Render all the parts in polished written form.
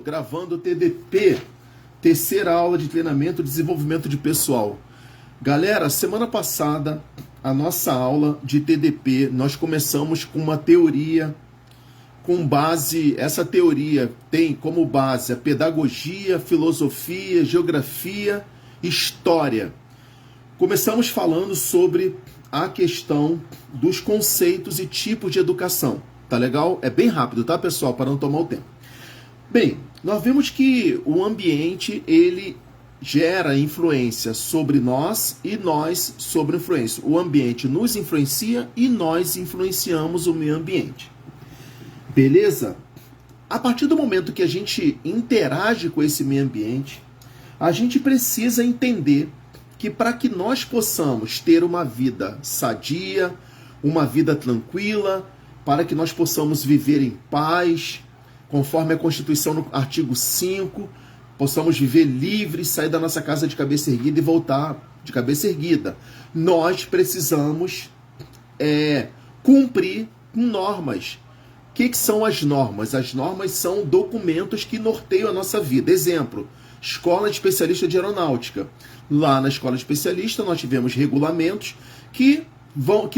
gravando TDP, terceira aula de treinamento e desenvolvimento de pessoal. Galera, semana passada, a nossa aula de TDP, nós começamos com uma teoria, com base, essa teoria tem como base a pedagogia, filosofia, geografia, história. Começamos falando sobre a questão dos conceitos e tipos de educação. Tá legal? É bem rápido, tá, pessoal? Para não tomar o tempo. Bem, nós vimos que o ambiente, ele gera influência sobre nós e nós sobre influência. O ambiente nos influencia e nós influenciamos o meio ambiente. Beleza? A partir do momento que a gente interage com esse meio ambiente, a gente precisa entender que para que nós possamos ter uma vida sadia, uma vida tranquila, para que nós possamos viver em paz, conforme a Constituição no artigo 5, possamos viver livres, sair da nossa casa de cabeça erguida e voltar de cabeça erguida. Nós precisamos cumprir normas. O que são as normas? As normas são documentos que norteiam a nossa vida. Exemplo, Escola de Especialista de Aeronáutica. Lá na Escola de Especialista nós tivemos regulamentos que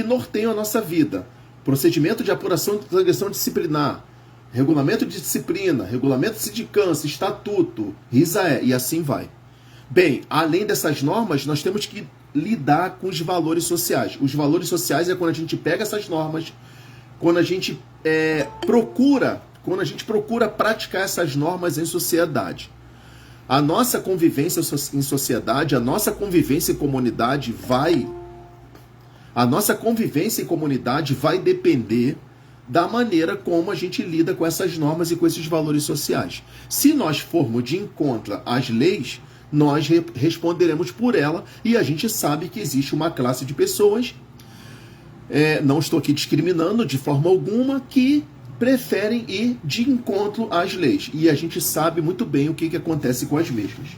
norteiam a nossa vida. Procedimento de apuração de transgressão disciplinar, regulamento de disciplina, regulamento de sindicância, estatuto, RISAE, e assim vai. Bem, além dessas normas, nós temos que lidar com os valores sociais. Os valores sociais é quando a gente pega essas normas, quando a gente procura praticar essas normas em sociedade. A nossa convivência em sociedade, a nossa convivência em comunidade vai depender da maneira como a gente lida com essas normas e com esses valores sociais. Se nós formos de encontro às leis, nós responderemos por ela, e a gente sabe que existe uma classe de pessoas, não estou aqui discriminando de forma alguma, que preferem ir de encontro às leis. E a gente sabe muito bem o que acontece com as mesmas.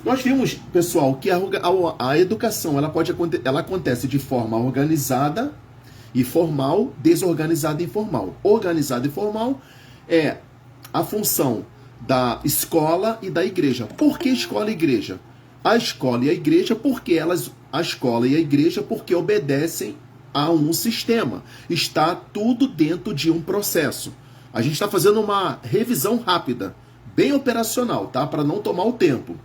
Nós vimos, pessoal, que a educação ela acontece de forma organizada e formal, desorganizada e informal. Organizada e formal é a função da escola e da igreja. Por que escola e igreja? A escola e a igreja porque obedecem a um sistema. Está tudo dentro de um processo. A gente está fazendo uma revisão rápida, bem operacional, tá? Para não tomar o tempo.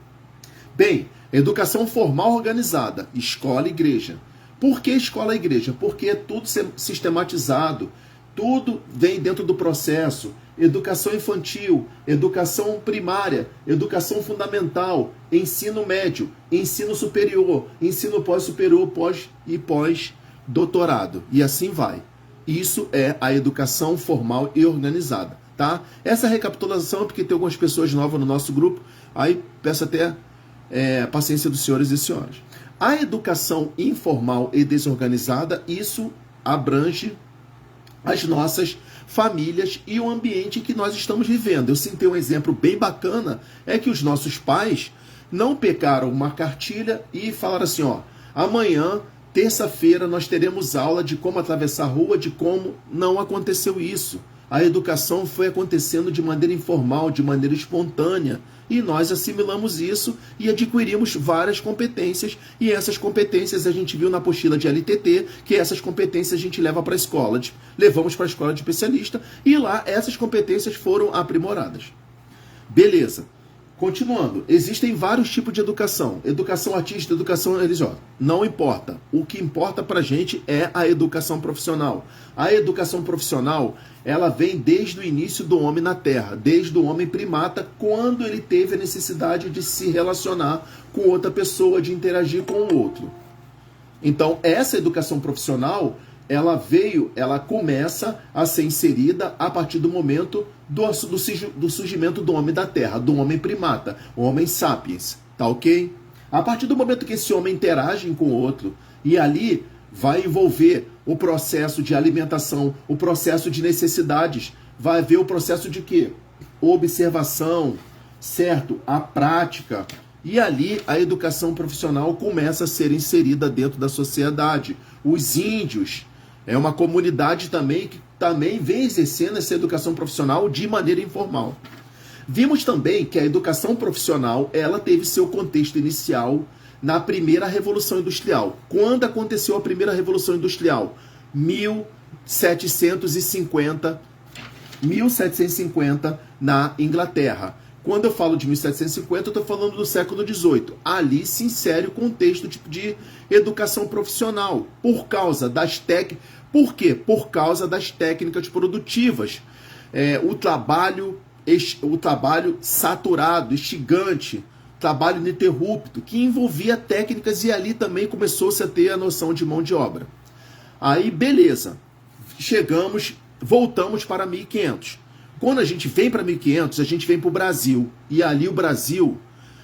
Bem, educação formal organizada, escola e igreja. Por que escola e igreja? Porque é tudo sistematizado, tudo vem dentro do processo. Educação infantil, educação primária, educação fundamental, ensino médio, ensino superior, ensino pós-superior, pós-doutorado. E assim vai. Isso é a educação formal e organizada, tá? Essa recapitulação é porque tem algumas pessoas novas no nosso grupo, aí peço até paciência dos senhores e senhoras. A educação informal e desorganizada, isso abrange as nossas famílias e o ambiente que nós estamos vivendo. Eu citei um exemplo bem bacana, é que os nossos pais não pegaram uma cartilha e falaram assim, amanhã, terça-feira, nós teremos aula de como atravessar a rua, de como não aconteceu isso. A educação foi acontecendo de maneira informal, de maneira espontânea, e nós assimilamos isso e adquirimos várias competências, e essas competências a gente viu na apostila de LTT, que essas competências a gente leva para a escola, levamos para a escola de especialista, e lá essas competências foram aprimoradas. Beleza. Continuando, existem vários tipos de educação. Educação artística, educação religiosa. Não importa. O que importa pra gente é a educação profissional. A educação profissional, ela vem desde o início do homem na Terra, desde o homem primata, quando ele teve a necessidade de se relacionar com outra pessoa, de interagir com o outro. Então, essa educação profissional, ela começa a ser inserida a partir do momento do surgimento do homem da Terra, do homem primata, o homem sapiens, tá ok? A partir do momento que esse homem interage com o outro, e ali vai envolver o processo de alimentação, o processo de necessidades, vai haver o processo de quê? Observação, certo? A prática. E ali a educação profissional começa a ser inserida dentro da sociedade. Os índios é uma comunidade também que também vem exercendo essa educação profissional de maneira informal. Vimos também que a educação profissional, ela teve seu contexto inicial na primeira Revolução Industrial. Quando aconteceu a primeira Revolução Industrial? 1750 na Inglaterra. Quando eu falo de 1750, eu estou falando do século XVIII. Ali se insere o contexto de educação profissional. Por causa das técnicas. Por quê? Por causa das técnicas produtivas. O trabalho saturado, instigante, trabalho ininterrupto, que envolvia técnicas, e ali também começou-se a ter a noção de mão de obra. Aí, beleza. Voltamos para 1500. Quando a gente vem para 1500, a gente vem para o Brasil. E ali o Brasil,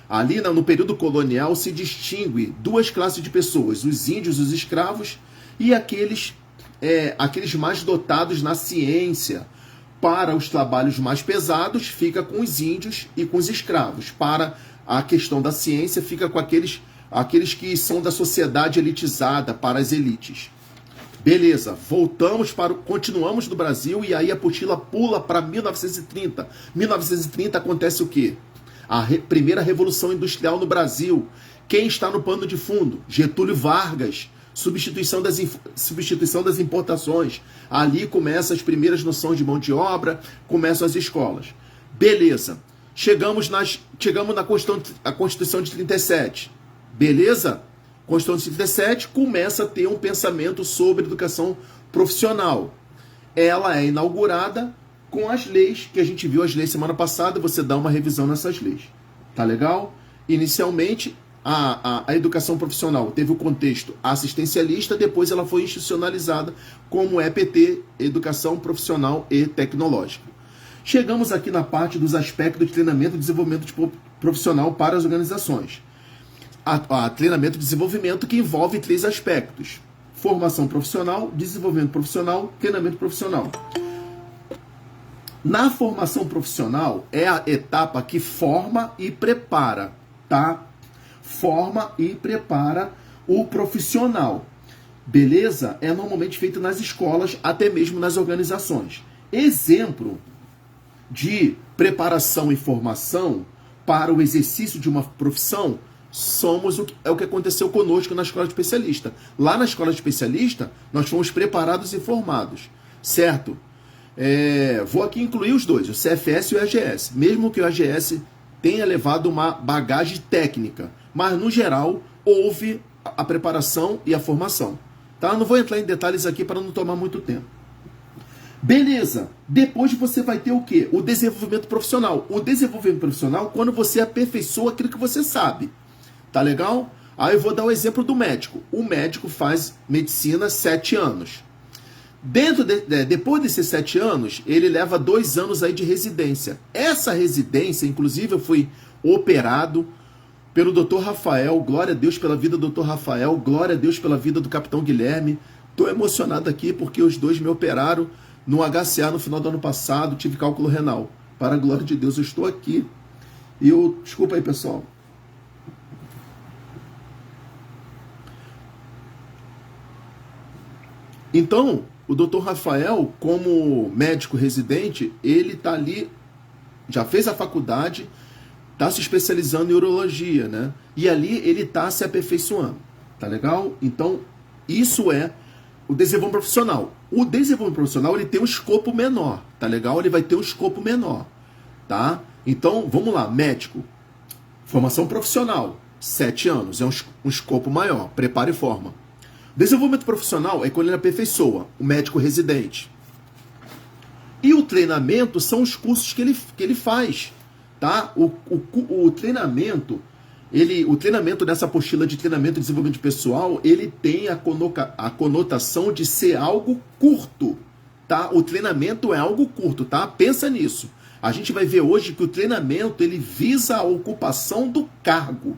ali no período colonial, se distingue duas classes de pessoas: os índios, os escravos, e aqueles mais dotados na ciência. Para os trabalhos mais pesados, fica com os índios e com os escravos. Para a questão da ciência, fica com aqueles que são da sociedade elitizada, para as elites. Beleza, continuamos no Brasil, e aí a apostila pula para 1930. 1930 acontece o quê? A primeira Revolução Industrial no Brasil. Quem está no pano de fundo? Getúlio Vargas. Substituição das importações. Ali começam as primeiras noções de mão de obra, começam as escolas. Beleza. Chegamos na Constituição de 37. Beleza? Constituição de 37 começa a ter um pensamento sobre educação profissional. Ela é inaugurada com as leis, que a gente viu as leis semana passada, você dá uma revisão nessas leis. Tá legal? Inicialmente, a educação profissional teve o contexto assistencialista, depois ela foi institucionalizada como EPT, Educação Profissional e Tecnológica. Chegamos aqui na parte dos aspectos de treinamento e desenvolvimento profissional para as organizações. A treinamento e desenvolvimento, que envolve 3 aspectos: formação profissional, desenvolvimento profissional, treinamento profissional. Na formação profissional é a etapa que forma e prepara, tá? Forma e prepara o profissional. Beleza? É normalmente feito nas escolas, até mesmo nas organizações. Exemplo de preparação e formação para o exercício de uma profissão é o que aconteceu conosco na escola de especialista. Lá na escola de especialista, nós fomos preparados e formados, certo? Vou aqui incluir os dois, o CFS e o AGS. Mesmo que o AGS tenha levado uma bagagem técnica, mas no geral houve a preparação e a formação. Tá? Não vou entrar em detalhes aqui para não tomar muito tempo. Beleza. Depois você vai ter o quê? O desenvolvimento profissional. O desenvolvimento profissional, quando você aperfeiçoa aquilo que você sabe. Tá legal? Aí eu vou dar o exemplo do médico. O médico faz medicina 7 anos. Depois desses 7 anos, ele leva 2 anos aí de residência. Essa residência, inclusive, eu fui operado pelo Dr. Rafael. Glória a Deus pela vida do Dr. Rafael. Glória a Deus pela vida do Capitão Guilherme. Estou emocionado aqui porque os dois me operaram no HCA no final do ano passado. Tive cálculo renal. Para a glória de Deus, eu estou aqui. Desculpa aí, pessoal. Então, o Dr. Rafael, como médico residente, ele está ali, já fez a faculdade, está se especializando em urologia, né? E ali ele está se aperfeiçoando, tá legal? Então, isso é o desenvolvimento profissional. O desenvolvimento profissional, ele tem um escopo menor, tá legal? Ele vai ter um escopo menor, tá? Então, vamos lá, médico, formação profissional, 7 anos, é um escopo maior, prepara e forma. Desenvolvimento profissional é quando ele aperfeiçoa, o médico residente. E o treinamento são os cursos que ele faz, tá? O treinamento, o treinamento dessa apostila de treinamento e desenvolvimento pessoal, ele tem a conotação de ser algo curto, tá? O treinamento é algo curto, tá? Pensa nisso. A gente vai ver hoje que o treinamento, ele visa a ocupação do cargo.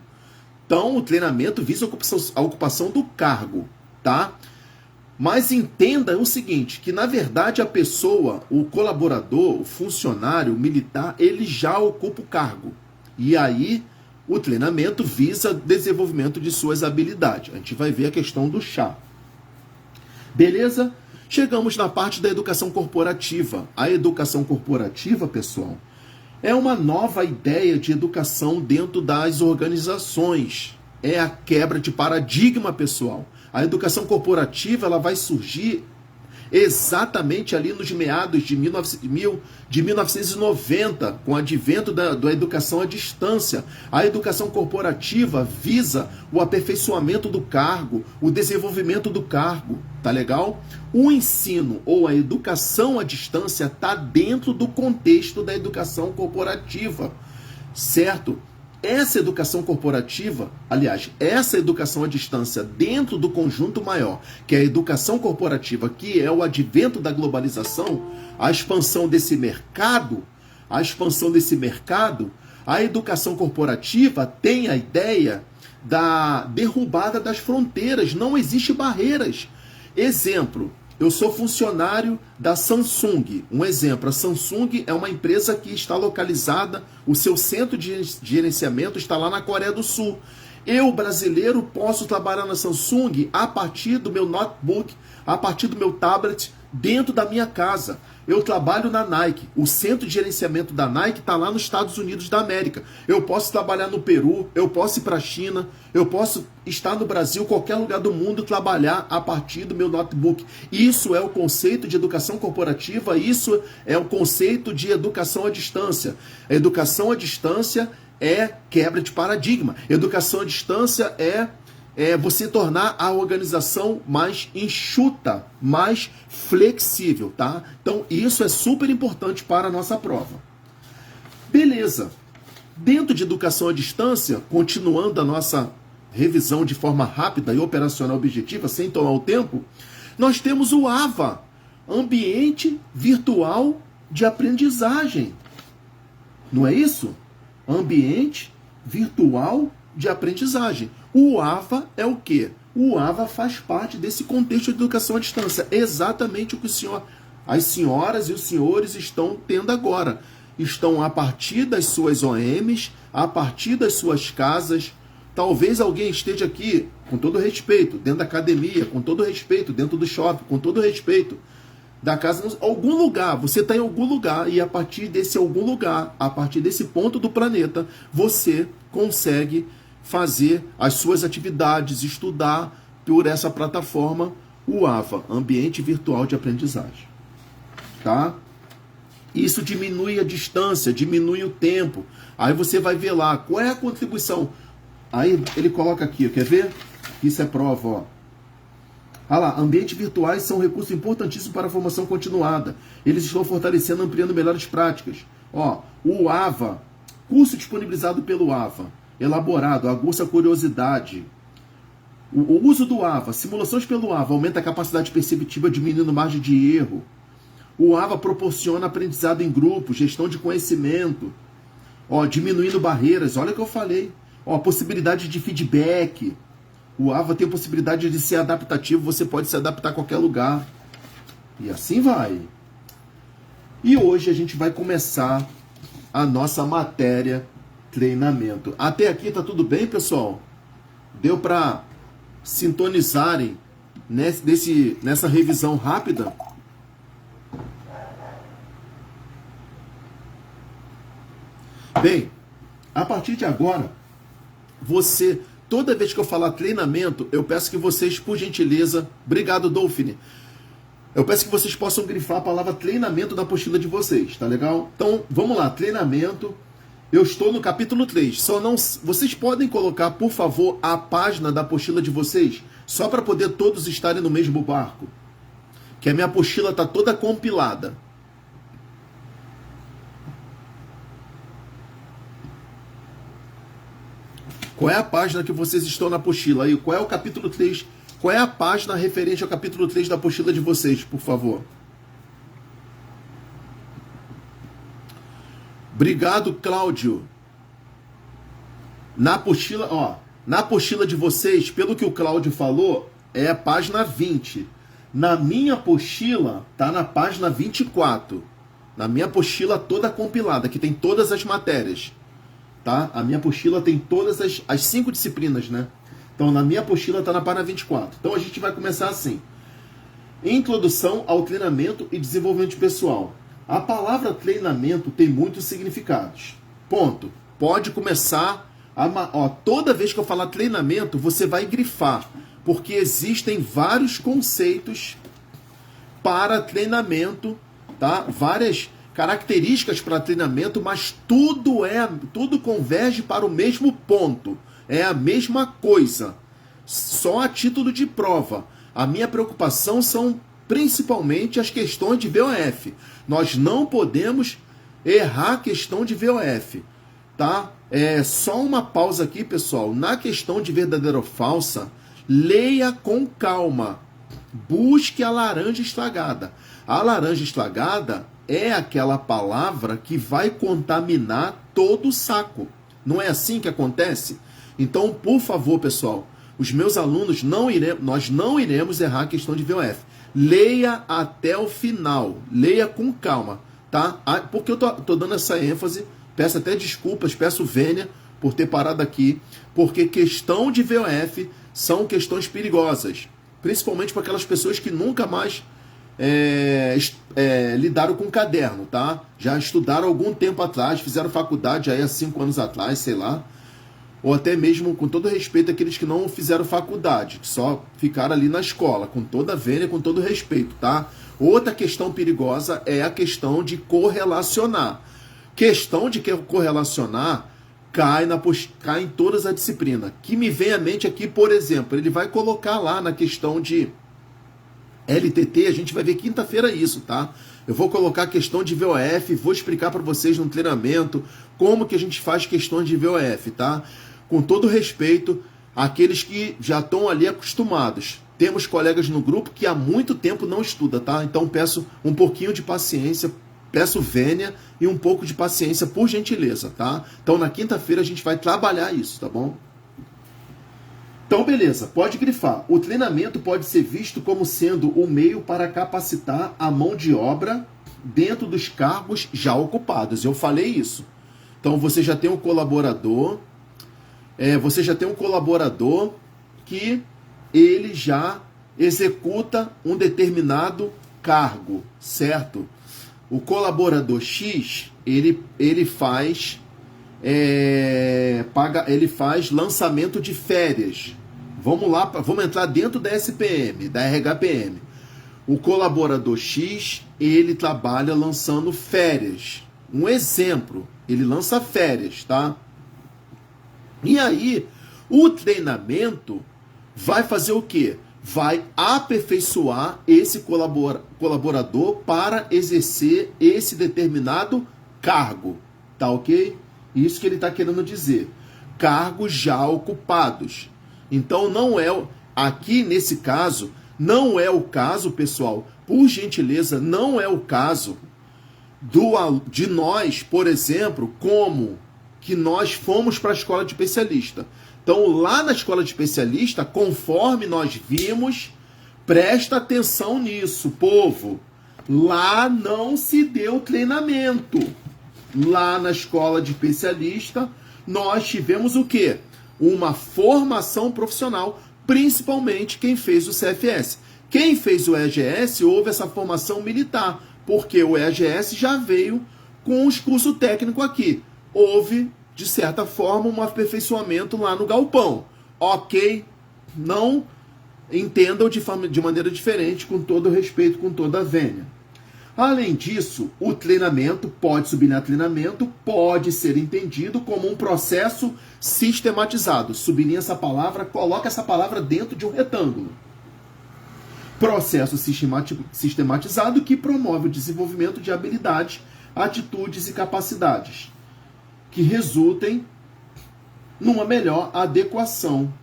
Então, o treinamento visa a ocupação do cargo, tá? Mas entenda o seguinte, que na verdade a pessoa, o colaborador, o funcionário, o militar, ele já ocupa o cargo. E aí o treinamento visa desenvolvimento de suas habilidades. A gente vai ver a questão do chá. Beleza? Chegamos na parte da educação corporativa. A educação corporativa, pessoal, É uma nova ideia de educação dentro das organizações. É a quebra de paradigma, pessoal. A educação corporativa ela vai surgir exatamente ali nos meados de 1990, com o advento da educação à distância. A educação corporativa visa o aperfeiçoamento do cargo, o desenvolvimento do cargo, tá legal? O ensino ou a educação à distância está dentro do contexto da educação corporativa, certo? Essa educação corporativa, aliás, essa educação à distância dentro do conjunto maior, que é a educação corporativa, que é o advento da globalização, a expansão desse mercado, a educação corporativa tem a ideia da derrubada das fronteiras, não existe barreiras. Exemplo, eu sou funcionário da Samsung. Um exemplo, a Samsung é uma empresa que está localizada, o seu centro de gerenciamento está lá na Coreia do Sul. Eu, brasileiro, posso trabalhar na Samsung a partir do meu notebook, a partir do meu tablet, dentro da minha casa. Eu trabalho na Nike. O centro de gerenciamento da Nike está lá nos Estados Unidos da América. Eu posso trabalhar no Peru, eu posso ir para a China, eu posso estar no Brasil, qualquer lugar do mundo, trabalhar a partir do meu notebook. Isso é o conceito de educação corporativa, isso é o conceito de educação à distância. A educação à distância é quebra de paradigma. Educação à distância é você tornar a organização mais enxuta, mais flexível, tá? Então, isso é super importante para a nossa prova. Beleza. Dentro de educação à distância, continuando a nossa revisão de forma rápida e operacional objetiva, sem tomar o tempo, nós temos o AVA, Ambiente Virtual de Aprendizagem. Não é isso? Ambiente Virtual de Aprendizagem. O AVA é o quê? O AVA faz parte desse contexto de educação à distância. É exatamente o que as senhoras e os senhores estão tendo agora. Estão a partir das suas OMs, a partir das suas casas. Talvez alguém esteja aqui, com todo respeito, dentro da academia, com todo respeito, dentro do shopping, com todo respeito, da casa, algum lugar, você está em algum lugar e a partir desse algum lugar, a partir desse ponto do planeta, você consegue fazer as suas atividades, estudar por essa plataforma, o AVA, Ambiente Virtual de Aprendizagem. Tá? Isso diminui a distância, diminui o tempo. Aí você vai ver lá, qual é a contribuição? Aí ele coloca aqui, quer ver? Isso é prova, ó. Olha lá, ambientes virtuais são um recurso importantíssimo para a formação continuada. Eles estão fortalecendo, ampliando melhores práticas. Ó, o AVA, curso disponibilizado pelo AVA, elaborado, aguça a curiosidade. O uso do AVA, simulações pelo AVA, aumenta a capacidade perceptiva, diminuindo margem de erro. O AVA proporciona aprendizado em grupo, gestão de conhecimento, ó, diminuindo barreiras, olha o que eu falei. Ó, possibilidade de feedback. O AVA tem a possibilidade de ser adaptativo, você pode se adaptar a qualquer lugar. E assim vai. E hoje a gente vai começar a nossa matéria treinamento. Até aqui tá tudo bem, pessoal? Deu para sintonizarem nessa revisão rápida? Bem, a partir de agora, toda vez que eu falar treinamento, eu peço que vocês, por gentileza, obrigado, Dolphine, eu peço que vocês possam grifar a palavra treinamento na apostila de vocês, tá legal? Então, vamos lá, treinamento. Eu estou no capítulo 3. Vocês podem colocar, por favor, a página da apostila de vocês, só para poder todos estarem no mesmo barco. Que a minha apostila está toda compilada. Qual é a página que vocês estão na apostila aí? Qual é o capítulo 3? Qual é a página referente ao capítulo 3 da apostila de vocês, por favor? Obrigado, Cláudio. Na apostila de vocês, pelo que o Cláudio falou, é a página 20. Na minha apostila, tá na página 24. Na minha apostila toda compilada, que tem todas as matérias. Tá? A minha apostila tem todas as 5 disciplinas, né? Então, na minha apostila tá na página 24. Então, a gente vai começar assim. Introdução ao treinamento e desenvolvimento pessoal. A palavra treinamento tem muitos significados. Ponto. Pode começar toda vez que eu falar treinamento, você vai grifar, porque existem vários conceitos para treinamento, tá? Várias características para treinamento, mas tudo converge para o mesmo ponto. É a mesma coisa. Só a título de prova. A minha preocupação são principalmente as questões de VOF. Nós não podemos errar a questão de VOF, tá? Só uma pausa aqui, pessoal. Na questão de verdadeira ou falsa, leia com calma. Busque a laranja estragada. A laranja estragada é aquela palavra que vai contaminar todo o saco. Não é assim que acontece? Então, por favor, pessoal, os meus alunos, nós não iremos errar a questão de VOF. Leia até o final. Leia com calma, tá? Porque eu tô dando essa ênfase. Peço até desculpas, peço vênia por ter parado aqui, porque questão de VOF são questões perigosas, principalmente para aquelas pessoas que nunca mais lidaram com caderno, tá? Já estudaram algum tempo atrás, fizeram faculdade aí há 5 anos atrás, sei lá, ou até mesmo, com todo respeito, aqueles que não fizeram faculdade, que só ficaram ali na escola, com toda a vênia, com todo respeito, tá? Outra questão perigosa é a questão de correlacionar. Questão de correlacionar cai em todas as disciplinas. Que me vem à mente aqui, por exemplo, ele vai colocar lá na questão de LTT, a gente vai ver quinta-feira isso, tá? Eu vou colocar a questão de VOF, vou explicar para vocês no treinamento como que a gente faz questões de VOF, tá? Com todo respeito àqueles que já estão ali acostumados. Temos colegas no grupo que há muito tempo não estuda, tá? Então peço um pouquinho de paciência, peço vênia e um pouco de paciência, por gentileza, tá? Então na quinta-feira a gente vai trabalhar isso, tá bom? Então beleza, pode grifar. O treinamento pode ser visto como sendo o meio para capacitar a mão de obra dentro dos cargos já ocupados. Eu falei isso. Então você já tem um colaborador, que ele já executa um determinado cargo, certo? O colaborador X, ele faz lançamento de férias. Vamos entrar dentro da SPM, da RHPM. O colaborador X, ele trabalha lançando férias. Um exemplo, ele lança férias, tá? E aí, o treinamento vai fazer o quê? Vai aperfeiçoar esse colaborador para exercer esse determinado cargo, tá ok? Isso que ele está querendo dizer. Cargos já ocupados. Então aqui nesse caso, não é o caso, pessoal, por gentileza, não é o caso de nós, por exemplo, como que nós fomos para a escola de especialista. Então, lá na escola de especialista, conforme nós vimos, presta atenção nisso, povo. Lá não se deu treinamento. Lá na escola de especialista, nós tivemos o quê? Uma formação profissional, principalmente quem fez o CFS. Quem fez o EGS, houve essa formação militar, porque o EGS já veio com os cursos técnicos aqui. Houve, de certa forma, um aperfeiçoamento lá no galpão. Ok? Não entendam de maneira diferente, com todo respeito, com toda a vênia. Além disso, o treinamento, pode sublinhar treinamento, pode ser entendido como um processo sistematizado. Sublinha essa palavra, coloca essa palavra dentro de um retângulo. Processo sistematizado que promove o desenvolvimento de habilidades, atitudes e capacidades que resultem numa melhor adequação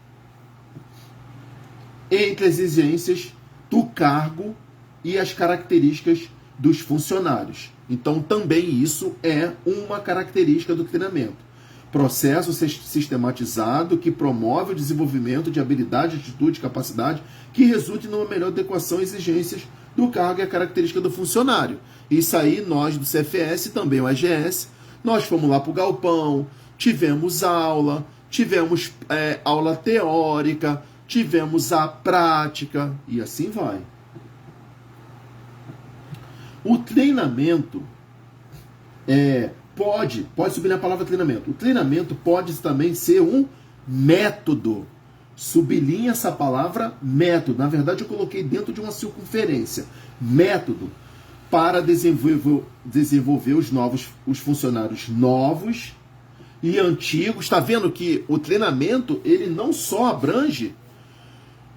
entre as exigências do cargo e as características dos funcionários. Então, também isso é uma característica do treinamento. Processo sistematizado que promove o desenvolvimento de habilidade, atitude e capacidade que resulte numa melhor adequação às exigências do cargo e a característica do funcionário. Isso aí, nós do CFS, também o EGS, nós fomos lá para o galpão, tivemos aula teórica, tivemos a prática e assim vai. O treinamento, Pode sublinhar a palavra treinamento. O treinamento pode também ser um método. Sublinha essa palavra método. Na verdade, eu coloquei dentro de uma circunferência. Método para desenvolver os funcionários novos e antigos. Está vendo que o treinamento, ele não só abrange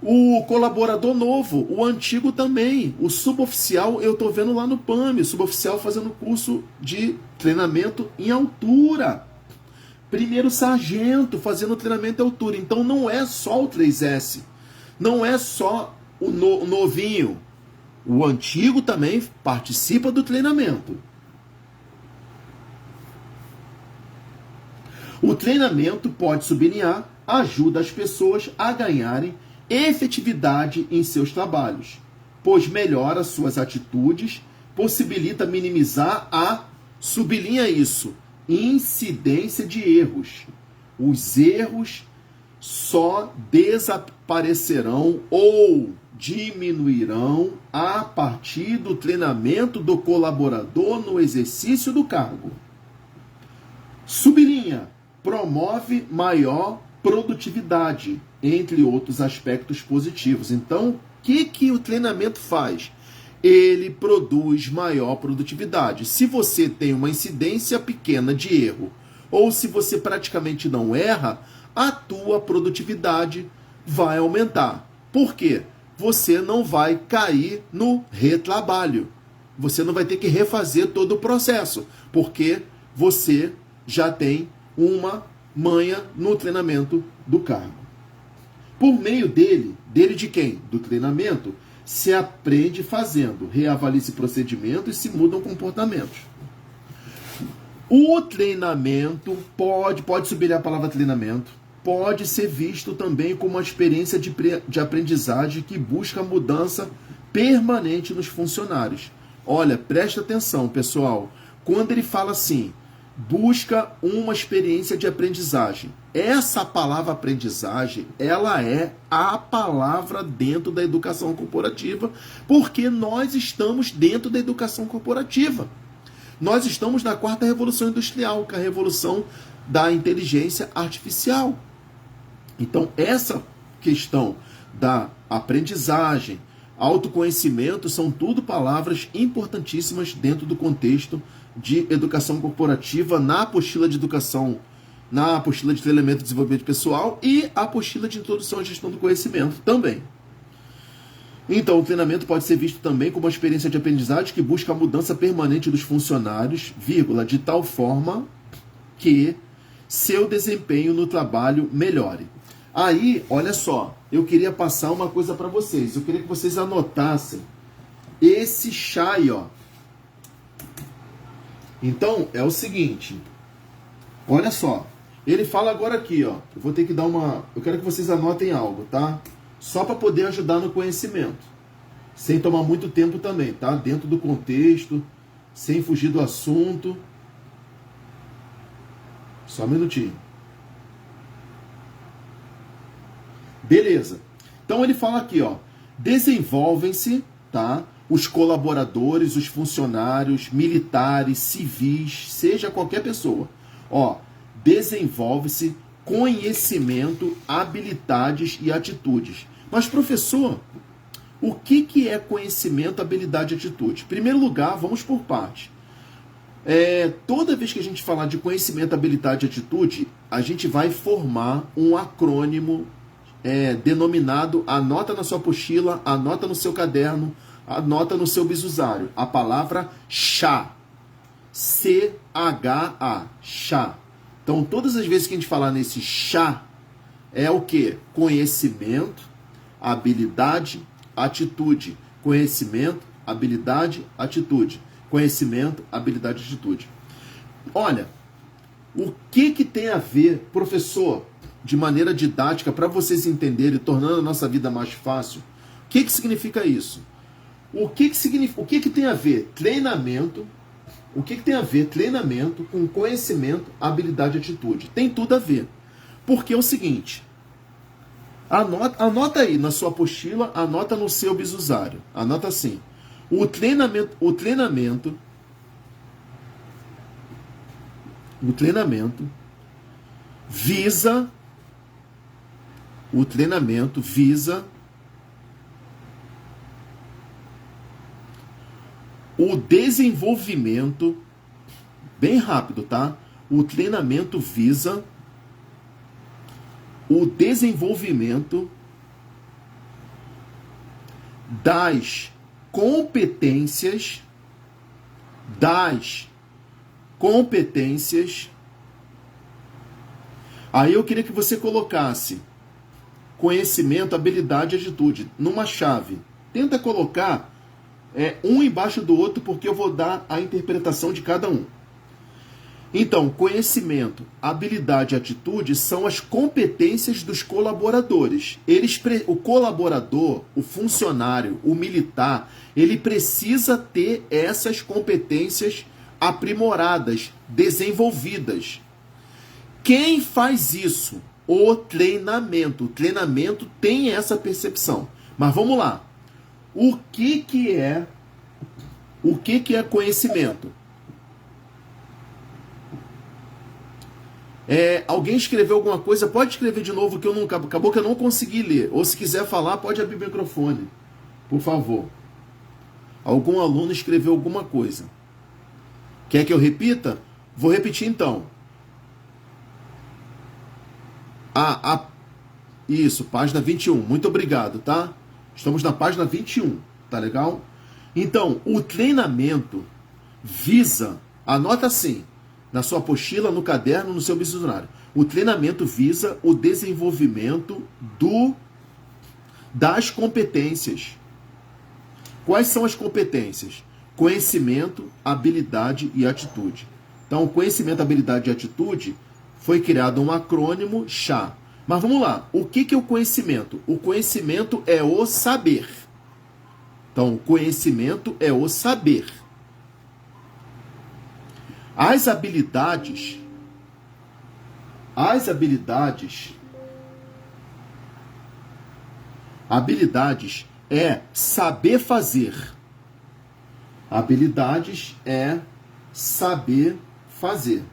o colaborador novo, o antigo também. O suboficial, eu estou vendo lá no PAMI, suboficial fazendo curso de treinamento em altura. Primeiro sargento fazendo treinamento em altura. Então não é só o 3S, não é só o novinho. O antigo também participa do treinamento. O treinamento, pode sublinhar, ajuda as pessoas a ganharem efetividade em seus trabalhos, pois melhora suas atitudes, possibilita minimizar sublinha isso, incidência de erros. Os erros só desaparecerão ou diminuirão a partir do treinamento do colaborador no exercício do cargo. Sublinha, promove maior produtividade, entre outros aspectos positivos. Então, o que o treinamento faz? Ele produz maior produtividade. Se você tem uma incidência pequena de erro, ou se você praticamente não erra, a tua produtividade vai aumentar. Por quê? Você não vai cair no retrabalho. Você não vai ter que refazer todo o processo, porque você já tem uma manha no treinamento do cargo. Por meio dele de quem? Do treinamento, se aprende fazendo, reavalia-se procedimento e se mudam comportamentos. O treinamento pode subir a palavra treinamento, pode ser visto também como uma experiência de aprendizagem que busca mudança permanente nos funcionários. Olha, presta atenção, pessoal. Quando ele fala assim, busca uma experiência de aprendizagem. Essa palavra aprendizagem, ela é a palavra dentro da educação corporativa, porque nós estamos dentro da educação corporativa. Nós estamos na 4ª Revolução Industrial, que é a revolução da inteligência artificial. Então, essa questão da aprendizagem, autoconhecimento, são tudo palavras importantíssimas dentro do contexto de educação corporativa, na apostila de educação, na apostila de treinamento e desenvolvimento pessoal e a apostila de introdução à gestão do conhecimento também. Então, o treinamento pode ser visto também como uma experiência de aprendizagem que busca a mudança permanente dos funcionários, de tal forma que seu desempenho no trabalho melhore. Aí, olha só, eu queria passar uma coisa para vocês. Eu queria que vocês anotassem esse chá aí, ó. Então, é o seguinte. Olha só. Ele fala agora aqui, ó. Eu vou ter que dar uma... Eu quero que vocês anotem algo, tá? Só para poder ajudar no conhecimento. Sem tomar muito tempo também, tá? Dentro do contexto, sem fugir do assunto. Só um minutinho. Beleza. Então ele fala aqui, ó. Desenvolvem-se, tá? Os colaboradores, os funcionários, militares, civis, seja qualquer pessoa. Ó, desenvolve-se conhecimento, habilidades e atitudes. Mas, professor, o que é conhecimento, habilidade e atitude? Em primeiro lugar, vamos por parte. Toda vez que a gente falar de conhecimento, habilidade e atitude, a gente vai formar um acrônimo denominado, anota na sua apostila, anota no seu caderno, anota no seu bisuzário, a palavra chá. C-H-A, chá. Então, todas as vezes que a gente falar nesse chá, é o quê? Conhecimento, habilidade, atitude. Conhecimento, habilidade, atitude. Conhecimento, habilidade, atitude. Olha, o que tem a ver, professor, de maneira didática, para vocês entenderem, tornando a nossa vida mais fácil, o que significa isso? O que tem a ver treinamento? O que tem a ver treinamento com conhecimento, habilidade e atitude? Tem tudo a ver. Porque é o seguinte, anota aí na sua apostila, anota no seu bisuzário. Anota assim, o treinamento O treinamento visa o desenvolvimento, bem rápido, tá? O treinamento visa o desenvolvimento das competências Aí eu queria que você colocasse conhecimento, habilidade e atitude numa chave. Tenta colocar um embaixo do outro, porque eu vou dar a interpretação de cada um. Então, conhecimento, habilidade e atitude são as competências dos colaboradores. O colaborador, o funcionário, o militar, ele precisa ter essas competências aprimoradas, desenvolvidas. Quem faz isso? O treinamento. O treinamento tem essa percepção. Mas vamos lá. O que é conhecimento? Alguém escreveu alguma coisa? Pode escrever de novo, que acabou que eu não consegui ler. Ou se quiser falar, pode abrir o microfone, por favor. Algum aluno escreveu alguma coisa. Quer que eu repita? Vou repetir então. Isso, página 21. Muito obrigado, tá? Estamos na página 21, tá legal? Então, o treinamento visa, anota assim, na sua apostila, no caderno, no seu dicionário. O treinamento visa o desenvolvimento das competências. Quais são as competências? Conhecimento, habilidade e atitude. Então, conhecimento, habilidade e atitude foi criado um acrônimo CHA. Mas vamos lá, o que é o conhecimento? O conhecimento é o saber. Então, o conhecimento é o saber. As habilidades é saber fazer. Habilidades é saber fazer.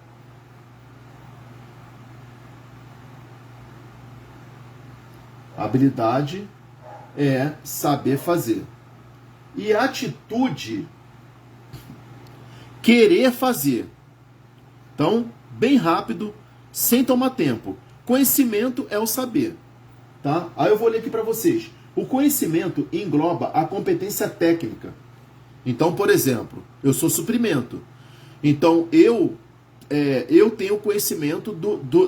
Habilidade é saber fazer. E atitude, querer fazer. Então, bem rápido, sem tomar tempo. Conhecimento é o saber, tá? Aí eu vou ler aqui para vocês. O conhecimento engloba a competência técnica. Então, por exemplo, eu sou suprimento. Então, eu tenho conhecimento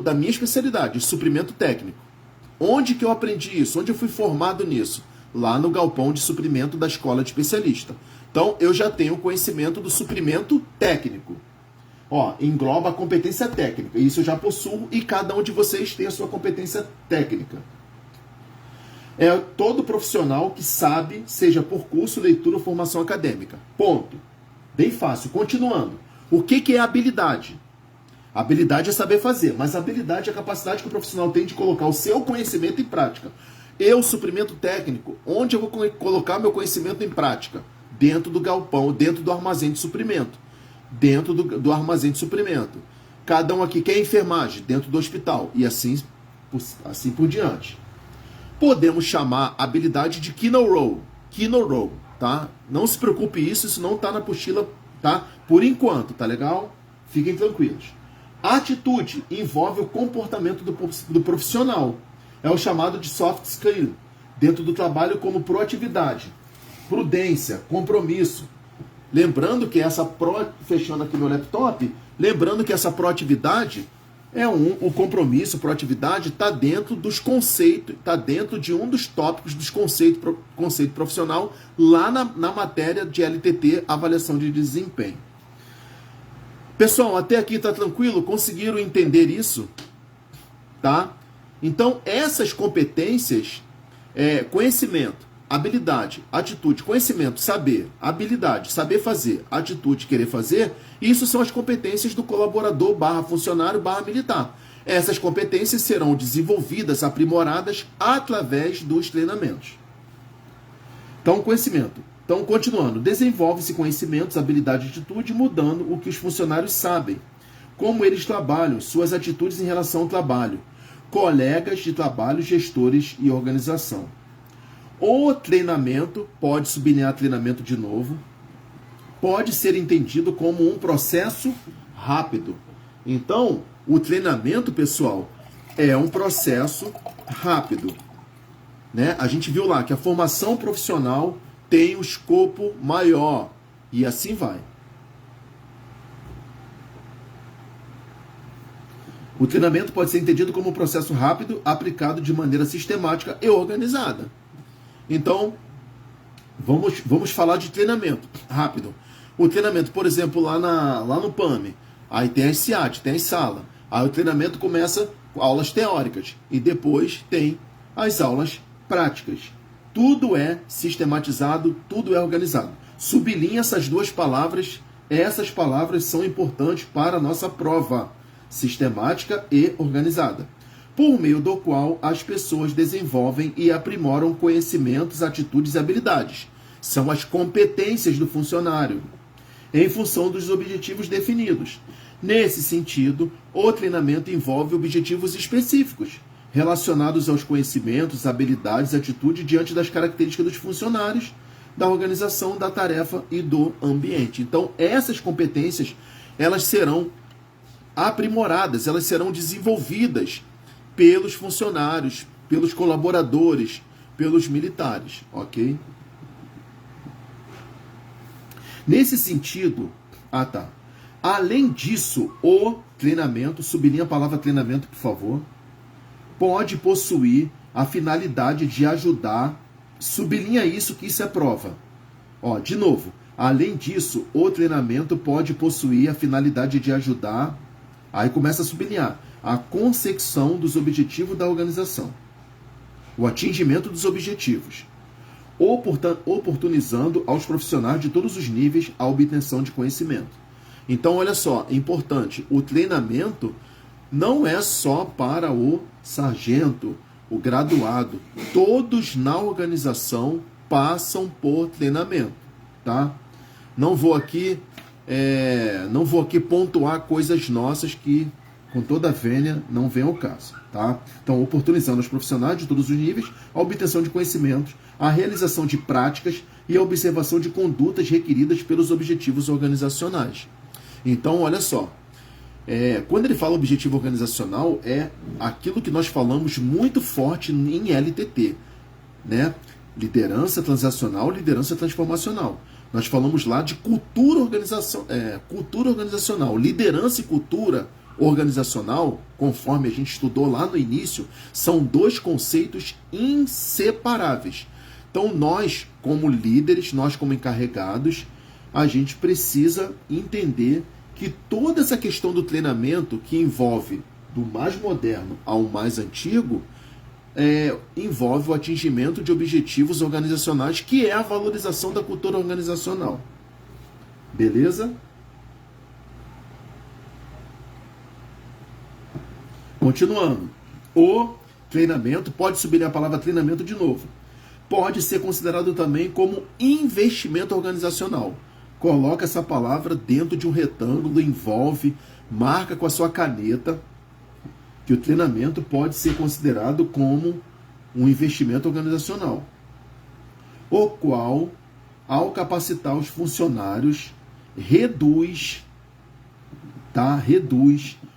da minha especialidade, suprimento técnico. Onde que eu aprendi isso? Onde eu fui formado nisso? Lá no galpão de suprimento da escola de especialista. Então, eu já tenho conhecimento do suprimento técnico. Engloba a competência técnica. Isso eu já possuo e cada um de vocês tem a sua competência técnica. É todo profissional que sabe, seja por curso, leitura ou formação acadêmica. Ponto. Bem fácil. Continuando. O que é habilidade? Habilidade é saber fazer, mas habilidade é a capacidade que o profissional tem de colocar o seu conhecimento em prática. Suprimento técnico, onde eu vou colocar meu conhecimento em prática? Dentro do galpão, dentro do armazém de suprimento. Dentro do armazém de suprimento. Cada um aqui quer enfermagem, dentro do hospital. E assim por diante. Podemos chamar a habilidade de key no role, tá? Não se preocupe isso não tá na apostila, tá? Por enquanto, tá legal? Fiquem tranquilos. A atitude envolve o comportamento do profissional. É o chamado de soft skill, dentro do trabalho como proatividade, prudência, compromisso. Lembrando que fechando aqui meu laptop, lembrando que essa proatividade o compromisso, proatividade está dentro dos conceitos, está dentro de um dos tópicos dos conceito profissional lá na matéria de LTT, avaliação de desempenho. Pessoal, até aqui está tranquilo? Conseguiram entender isso? Tá? Então, essas competências, conhecimento, habilidade, atitude, conhecimento, saber, habilidade, saber fazer, atitude, querer fazer, isso são as competências do colaborador /funcionário /militar. Essas competências serão desenvolvidas, aprimoradas através dos treinamentos. Então, conhecimento. Então, continuando, desenvolve-se conhecimentos, habilidade e atitude, mudando o que os funcionários sabem. como eles trabalham, suas atitudes em relação ao trabalho, colegas de trabalho, gestores e organização. O treinamento, pode sublinhar treinamento de novo, pode ser entendido como um processo rápido. Então, o treinamento, pessoal, é um processo rápido, né? A gente viu lá que a formação profissional tem um escopo maior e assim vai. O treinamento pode ser entendido como um processo rápido, aplicado de maneira sistemática e organizada. Então, vamos falar de treinamento rápido. O treinamento, por exemplo, lá no PAMI, aí tem as SIAT, tem as salas. Aí o treinamento começa com aulas teóricas e depois tem as aulas práticas. Tudo é sistematizado, tudo é organizado. Sublinha essas duas palavras, essas palavras são importantes para a nossa prova, sistemática e organizada, por meio do qual as pessoas desenvolvem e aprimoram conhecimentos, atitudes e habilidades. São as competências do funcionário, em função dos objetivos definidos. Nesse sentido, o treinamento envolve objetivos específicos, relacionados aos conhecimentos, habilidades e atitude diante das características dos funcionários, da organização, da tarefa e do ambiente. Então, essas competências, elas serão aprimoradas, elas serão desenvolvidas pelos funcionários, pelos colaboradores, pelos militares, ok? Nesse sentido, além disso, o treinamento, sublinha a palavra treinamento, por favor, pode possuir a finalidade de ajudar, sublinha isso, que isso é prova. De novo, além disso, o treinamento pode possuir a finalidade de ajudar, aí começa a sublinhar, a consecução dos objetivos da organização, o atingimento dos objetivos, oportunizando aos profissionais de todos os níveis a obtenção de conhecimento. Então, olha só, é importante, o treinamento não é só para o sargento, o graduado. Todos na organização passam por treinamento, tá? Não vou aqui pontuar coisas nossas que, com toda a vênia, não vem ao caso, tá? Então, oportunizando os profissionais de todos os níveis a obtenção de conhecimentos, a realização de práticas e a observação de condutas requeridas pelos objetivos organizacionais. Então, olha só, quando ele fala objetivo organizacional, é aquilo que nós falamos muito forte em LTT, né? Liderança transacional, liderança transformacional. Nós falamos lá de cultura organizacional. Liderança e cultura organizacional, conforme a gente estudou lá no início, são dois conceitos inseparáveis. Então, nós, como líderes, nós como encarregados, a gente precisa entender que toda essa questão do treinamento, que envolve do mais moderno ao mais antigo, envolve o atingimento de objetivos organizacionais, que é a valorização da cultura organizacional. Beleza? Continuando. O treinamento, pode subir a palavra treinamento de novo, pode ser considerado também como investimento organizacional. Coloca essa palavra dentro de um retângulo, envolve, marca com a sua caneta, que o treinamento pode ser considerado como um investimento organizacional, o qual, ao capacitar os funcionários, reduz.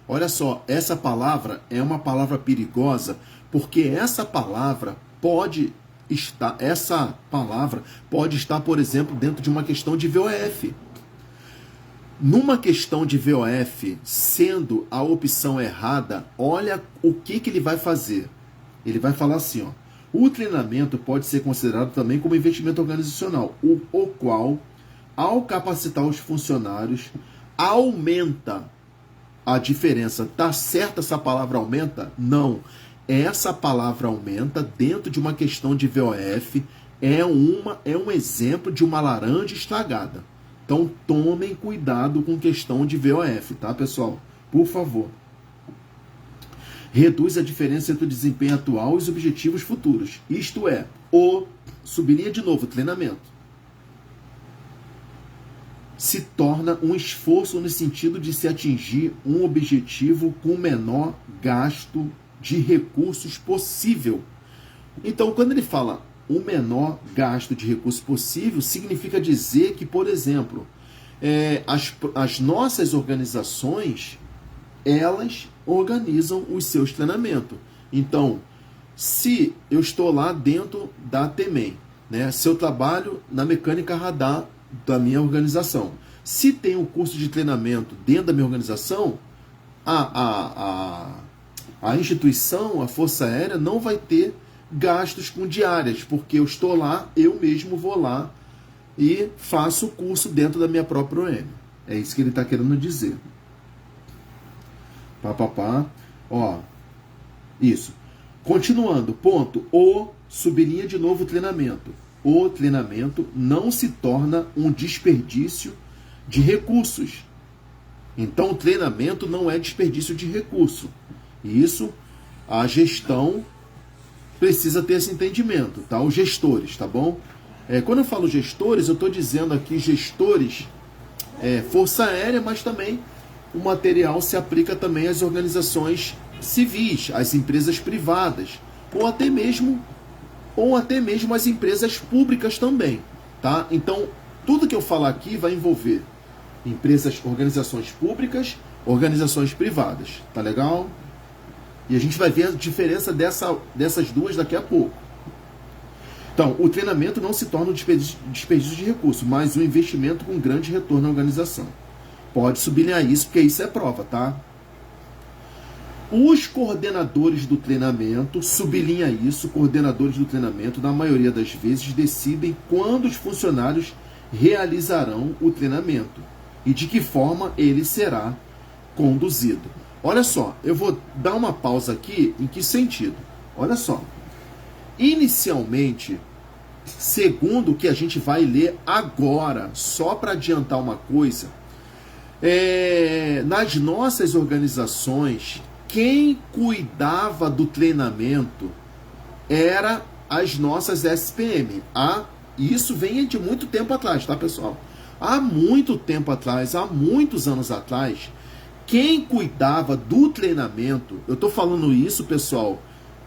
Olha só, essa palavra é uma palavra perigosa, porque essa palavra pode estar, por exemplo, dentro de uma questão de VOF. Numa questão de VOF, sendo a opção errada, olha o que ele vai fazer. Ele vai falar assim, o treinamento pode ser considerado também como investimento organizacional, o qual, ao capacitar os funcionários, aumenta a diferença. Tá certa essa palavra aumenta? Não. Essa palavra aumenta dentro de uma questão de VOF, é um exemplo de uma laranja estragada. Então, tomem cuidado com questão de VOF, tá, pessoal? Por favor. Reduz a diferença entre o desempenho atual e os objetivos futuros. Isto é, sublinha de novo, treinamento. se torna um esforço no sentido de se atingir um objetivo com o menor gasto de recursos possível. Então, quando ele fala o menor gasto de recursos possível, significa dizer que, por exemplo, as nossas organizações, elas organizam os seus treinamentos. Então, se eu estou lá dentro da TEMEM, né, se eu trabalho na mecânica radar da minha organização, se tem um curso de treinamento dentro da minha organização, a instituição, a Força Aérea, não vai ter gastos com diárias, porque eu estou lá, eu mesmo vou lá e faço o curso dentro da minha própria OM. É isso que ele está querendo dizer. Ó, isso. Continuando, ponto. Sublinha de novo o treinamento. O treinamento não se torna um desperdício de recursos. Então, o treinamento não é desperdício de recurso. E isso, a gestão precisa ter esse entendimento, tá? Os gestores, tá bom? Quando eu falo gestores, eu estou dizendo aqui gestores, Força Aérea, mas também o material se aplica também às organizações civis, às empresas privadas, ou até mesmo as empresas públicas também, tá? Então, tudo que eu falar aqui vai envolver organizações públicas, organizações privadas, tá legal? E a gente vai ver a diferença dessas duas daqui a pouco. Então, o treinamento não se torna um desperdício de recurso, mas um investimento com grande retorno na organização. Pode sublinhar isso, porque isso é prova, tá? Os coordenadores do treinamento, sublinha isso, coordenadores do treinamento, na maioria das vezes, decidem quando os funcionários realizarão o treinamento e de que forma ele será conduzido. Olha só, eu vou dar uma pausa aqui, em que sentido? Olha só, inicialmente, segundo o que a gente vai ler agora, só para adiantar uma coisa, nas nossas organizações, quem cuidava do treinamento era as nossas SPM. Isso vem de muito tempo atrás, tá, pessoal? Há muito tempo atrás, há muitos anos atrás, quem cuidava do treinamento, eu estou falando isso, pessoal,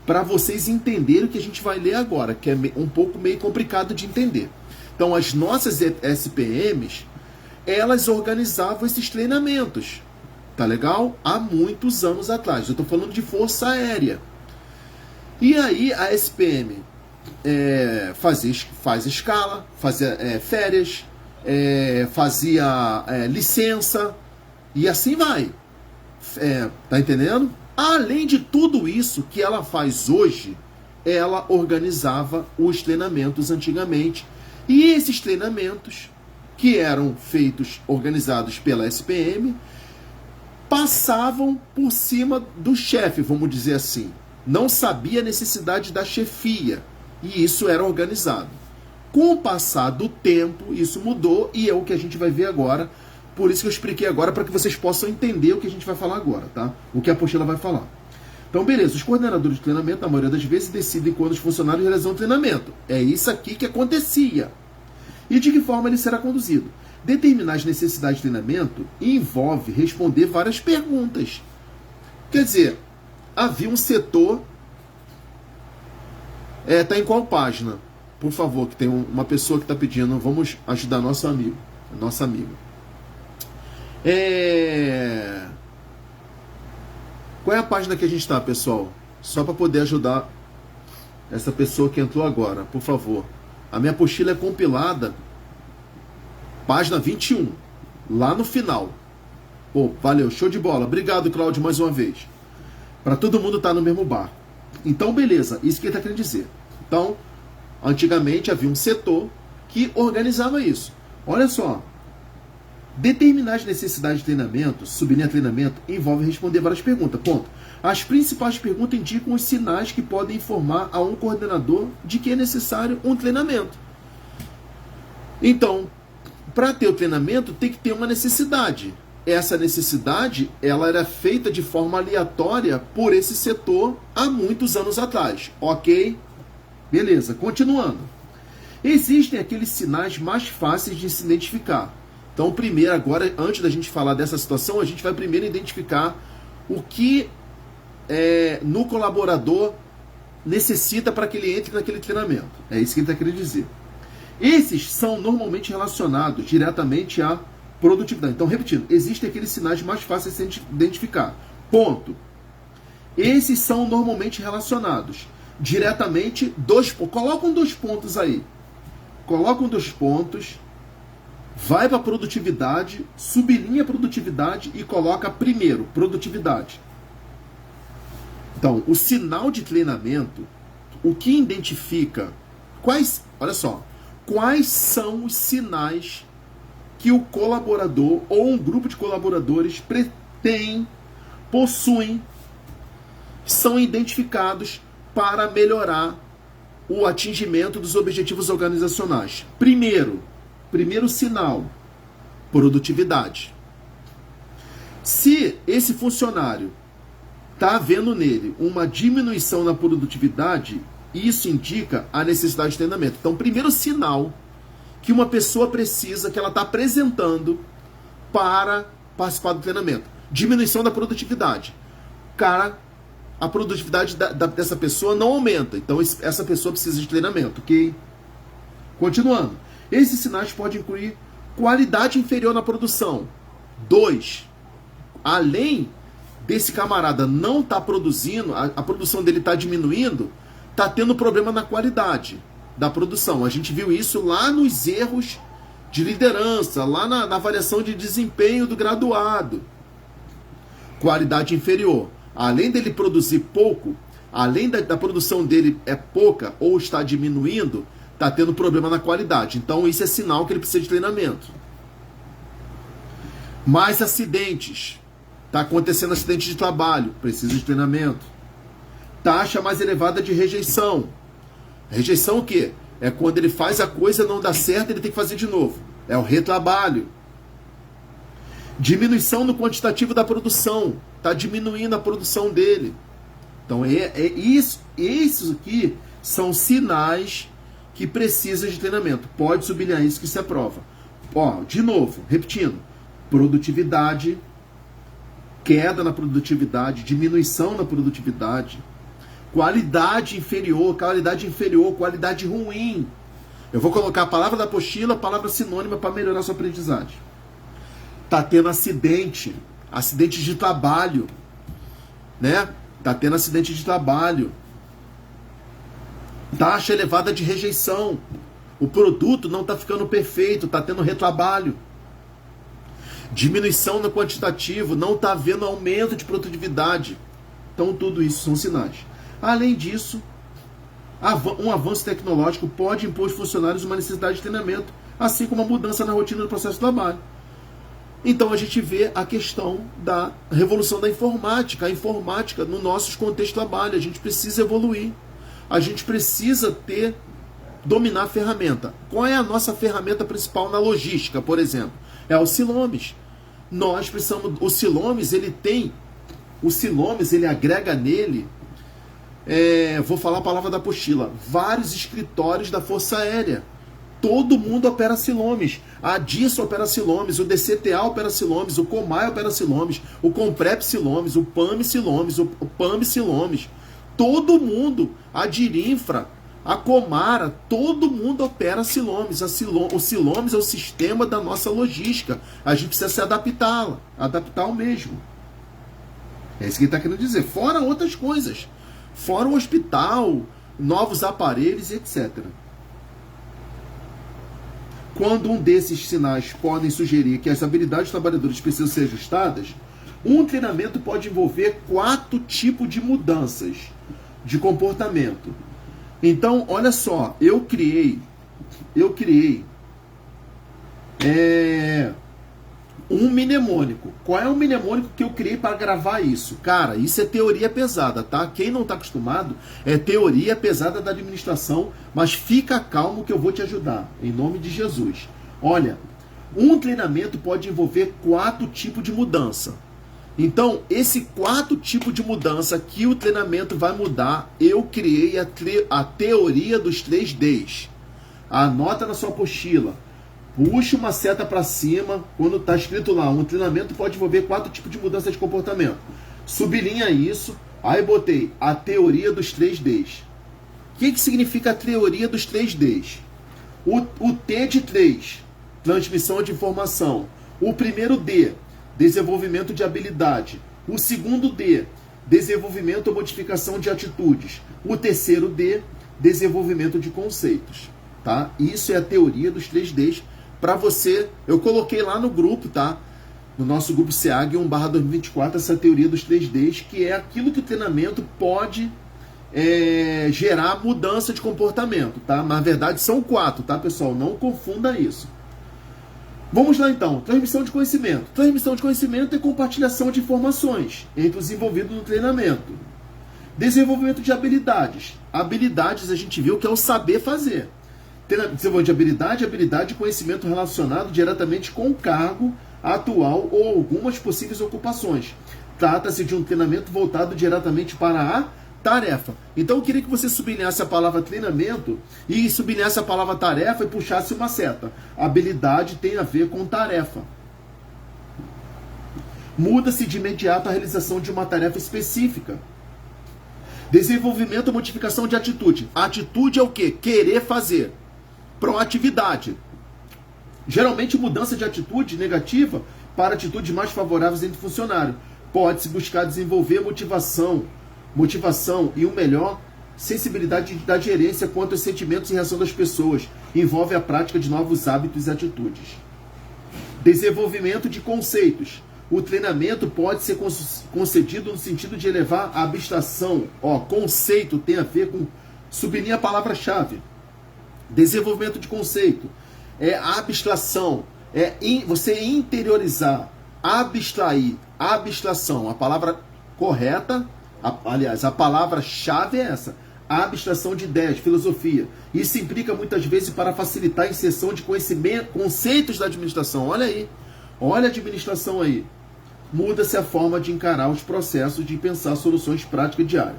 para vocês entenderem o que a gente vai ler agora, que é um pouco meio complicado de entender. Então, as nossas SPMs, elas organizavam esses treinamentos, tá legal? Há muitos anos atrás. Eu estou falando de Força Aérea. E aí a SPM faz escala, fazia férias, fazia licença, e assim vai. Tá entendendo? Além de tudo isso que ela faz hoje, ela organizava os treinamentos antigamente. E esses treinamentos, que eram organizados pela SPM, passavam por cima do chefe, vamos dizer assim. Não sabia a necessidade da chefia. E isso era organizado. Com o passar do tempo, isso mudou e é o que a gente vai ver agora. Por isso que eu expliquei agora, para que vocês possam entender o que a gente vai falar agora, tá? O que a apostila vai falar. Então, beleza, os coordenadores de treinamento, na maioria das vezes, decidem quando os funcionários realizam o treinamento. É isso aqui que acontecia. E de que forma ele será conduzido. Determinar as necessidades de treinamento envolve responder várias perguntas. Quer dizer, havia um setor... Tá em qual página? Por favor, que tem uma pessoa que está pedindo, vamos ajudar nosso amigo, nossa amiga. Qual é a página que a gente está, pessoal? Só para poder ajudar essa pessoa que entrou agora, por favor. A minha apostila é compilada, página 21, lá no final. Pô, valeu, show de bola. Obrigado, Cláudio, mais uma vez. Para todo mundo estar no mesmo barco. Então, beleza, isso que ele está querendo dizer. Então, antigamente havia um setor que organizava isso. Olha só. Determinar as necessidades de treinamento, sublinhar treinamento, envolve responder várias perguntas. Ponto. As principais perguntas indicam os sinais que podem informar a um coordenador de que é necessário um treinamento. Então, para ter o treinamento, tem que ter uma necessidade. Essa necessidade, ela era feita de forma aleatória por esse setor há muitos anos atrás. Ok? Beleza, continuando. Existem aqueles sinais mais fáceis de se identificar. Então, primeiro, agora, antes da gente falar dessa situação, a gente vai primeiro identificar o que no colaborador necessita para que ele entre naquele treinamento. É isso que ele está querendo dizer. Esses são normalmente relacionados diretamente à produtividade. Então, repetindo, existem aqueles sinais mais fáceis de identificar. Ponto. Esses são normalmente relacionados diretamente, colocam 2 pontos aí. Colocam 2 pontos, vai para produtividade, sublinha produtividade e coloca primeiro, produtividade. Então, o sinal de treinamento, o que identifica, olha só, quais são os sinais que o colaborador ou um grupo de colaboradores possuem, são identificados para melhorar o atingimento dos objetivos organizacionais. Primeiro sinal, produtividade. Se esse funcionário está vendo nele uma diminuição na produtividade, isso indica a necessidade de treinamento. Então, primeiro sinal que uma pessoa precisa, que ela está apresentando para participar do treinamento. Diminuição da produtividade. Cara, a produtividade dessa pessoa não aumenta. Então, essa pessoa precisa de treinamento, ok? Continuando. Esses sinais podem incluir qualidade inferior na produção. 2. Além desse camarada não estar produzindo, a produção dele está diminuindo, está tendo problema na qualidade da produção. A gente viu isso lá nos erros de liderança, lá na avaliação de desempenho do graduado. Qualidade inferior. Além dele produzir pouco, além da produção dele é pouca ou está diminuindo, está tendo problema na qualidade. Então isso é sinal que ele precisa de treinamento. Mais acidentes. Está acontecendo acidente de trabalho, precisa de treinamento. Taxa mais elevada de rejeição. Rejeição o quê? É quando ele faz a coisa, não dá certo, ele tem que fazer de novo. É o retrabalho. Diminuição no quantitativo da produção. Está diminuindo a produção dele. Então isso aqui são sinais que precisam de treinamento. Pode sublinhar isso que se aprova. Ó, de novo, repetindo. Produtividade, queda na produtividade, diminuição na produtividade, qualidade inferior, qualidade ruim. Eu vou colocar a palavra da apostila, a palavra sinônima para melhorar a sua aprendizagem. Tá tendo acidente de trabalho, né? Tá tendo acidente de trabalho. Taxa elevada de rejeição. O produto não tá ficando perfeito, tá tendo retrabalho. Diminuição no quantitativo, não está havendo aumento de produtividade. Então, tudo isso são sinais. Além disso, um avanço tecnológico pode impor aos funcionários uma necessidade de treinamento, assim como uma mudança na rotina do processo de trabalho. Então, a gente vê a questão da revolução da informática. A informática, no nosso contexto de trabalho, a gente precisa evoluir. A gente precisa dominar a ferramenta. Qual é a nossa ferramenta principal na logística, por exemplo? É o Silomes. Nós precisamos... O Silomes, ele agrega nele... vou falar a palavra da apostila. Vários escritórios da Força Aérea. Todo mundo opera Silomes. A DIS opera Silomes, o DCTA opera Silomes, o Comai opera Silomes, o Comprep Silomes, o PAM Silomes, o PAM Silomes. Todo mundo, a Dirinfra, a Comara, todo mundo opera Silomes. O Silomes é o sistema da nossa logística. A gente precisa se adaptar ao mesmo. É isso que ele está querendo dizer. Fora outras coisas. Fora o hospital, novos aparelhos, etc. Quando um desses sinais podem sugerir que as habilidades dos trabalhadores precisam ser ajustadas, um treinamento pode envolver 4 tipos de mudanças de comportamento. Então, olha só, eu criei um mnemônico. Qual é o mnemônico que eu criei para gravar isso? Cara, isso é teoria pesada, tá? Quem não está acostumado, é teoria pesada da administração, mas fica calmo que eu vou te ajudar, em nome de Jesus. Olha, um treinamento pode envolver 4 tipos de mudança. Então, esse 4 tipos de mudança que o treinamento vai mudar, eu criei a teoria dos 3 Ds. Anota na sua apostila. Puxa uma seta para cima, quando está escrito lá, um treinamento pode envolver 4 tipos de mudança de comportamento. Sublinha isso, aí botei a teoria dos 3Ds. O que significa a teoria dos 3Ds? O T de 3, transmissão de informação. O primeiro D, desenvolvimento de habilidade. O segundo D, desenvolvimento ou modificação de atitudes. O terceiro D, desenvolvimento de conceitos. Tá? Isso é a teoria dos 3Ds. Para você, eu coloquei lá no grupo, tá? No nosso grupo SEAG 1/2024, essa teoria dos 3Ds, que é aquilo que o treinamento pode gerar mudança de comportamento, tá? Mas na verdade são 4, tá, pessoal? Não confunda isso. Vamos lá então, transmissão de conhecimento. Transmissão de conhecimento é compartilhação de informações entre os envolvidos no treinamento. Desenvolvimento de habilidades. Habilidades a gente viu que é o saber fazer. Desenvolvimento de habilidade e conhecimento relacionado diretamente com o cargo atual ou algumas possíveis ocupações. Trata-se de um treinamento voltado diretamente para a tarefa. Então eu queria que você sublinhasse a palavra treinamento e sublinhasse a palavra tarefa e puxasse uma seta. Habilidade tem a ver com tarefa. Muda-se de imediato a realização de uma tarefa específica. Desenvolvimento ou modificação de atitude. Atitude é o quê? Querer fazer. Proatividade. Geralmente mudança de atitude negativa para atitudes mais favoráveis entre funcionário. Pode-se buscar desenvolver motivação e melhor sensibilidade da gerência quanto aos sentimentos e reação das pessoas. Envolve a prática de novos hábitos e atitudes. Desenvolvimento de conceitos. O treinamento pode ser concedido no sentido de elevar a abstração. Conceito tem a ver com... Sublinha a palavra-chave. Desenvolvimento de conceito. É abstração. Você interiorizar. Abstrair. Abstração. A palavra correta, aliás, a palavra-chave é essa. Abstração de ideias, filosofia. Isso implica muitas vezes para facilitar a inserção de conhecimento, conceitos da administração. Olha aí. Olha a administração aí. Muda-se a forma de encarar os processos de pensar soluções práticas diárias.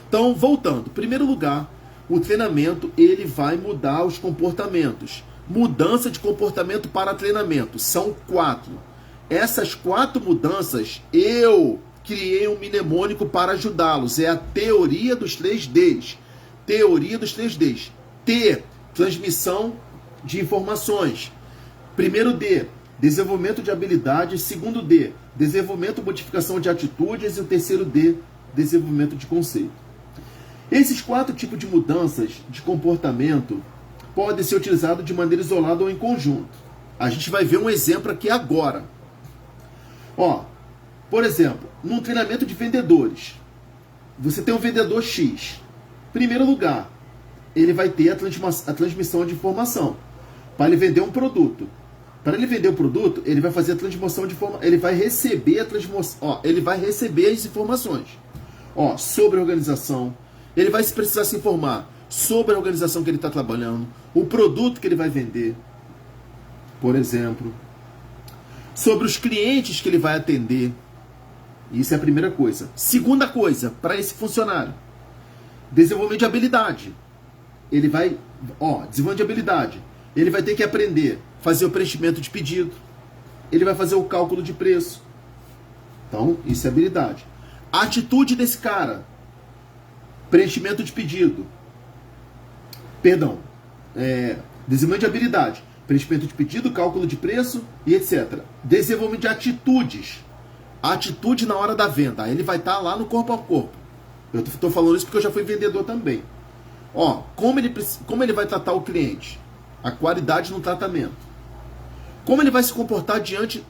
Então, voltando. Em primeiro lugar, o treinamento ele vai mudar os comportamentos. Mudança de comportamento para treinamento. São 4. Essas 4 mudanças, eu criei um mnemônico para ajudá-los. É a teoria dos 3Ds. Teoria dos 3Ds. T, transmissão de informações. Primeiro D, desenvolvimento de habilidades. Segundo D, desenvolvimento e modificação de atitudes. E o terceiro D, desenvolvimento de conceito. Esses 4 tipos de mudanças de comportamento podem ser utilizados de maneira isolada ou em conjunto. A gente vai ver um exemplo aqui agora. Por exemplo, num treinamento de vendedores, você tem um vendedor X. Primeiro lugar, ele vai ter a transmissão de informação para ele vender um produto. Para ele vender o produto, ele vai fazer a transmissão de informação, ele vai receber a transmissão, ele vai receber as informações. Sobre a organização, ele vai precisar se informar sobre a organização que ele está trabalhando, o produto que ele vai vender, por exemplo, sobre os clientes que ele vai atender. Isso é a primeira coisa. Segunda coisa, para esse funcionário, desenvolvimento de habilidade. Ele vai, desenvolvimento de habilidade. Ele vai ter que aprender a fazer o preenchimento de pedido. Ele vai fazer o cálculo de preço. Então, isso é habilidade. A atitude desse cara. Preenchimento de pedido. Desenvolvimento de habilidade. Preenchimento de pedido, cálculo de preço e etc. Desenvolvimento de atitudes. Atitude na hora da venda. Aí ele vai estar lá no corpo a corpo. Eu estou falando isso porque eu já fui vendedor também. Como ele vai tratar o cliente? A qualidade no tratamento. Como ele vai se comportar diante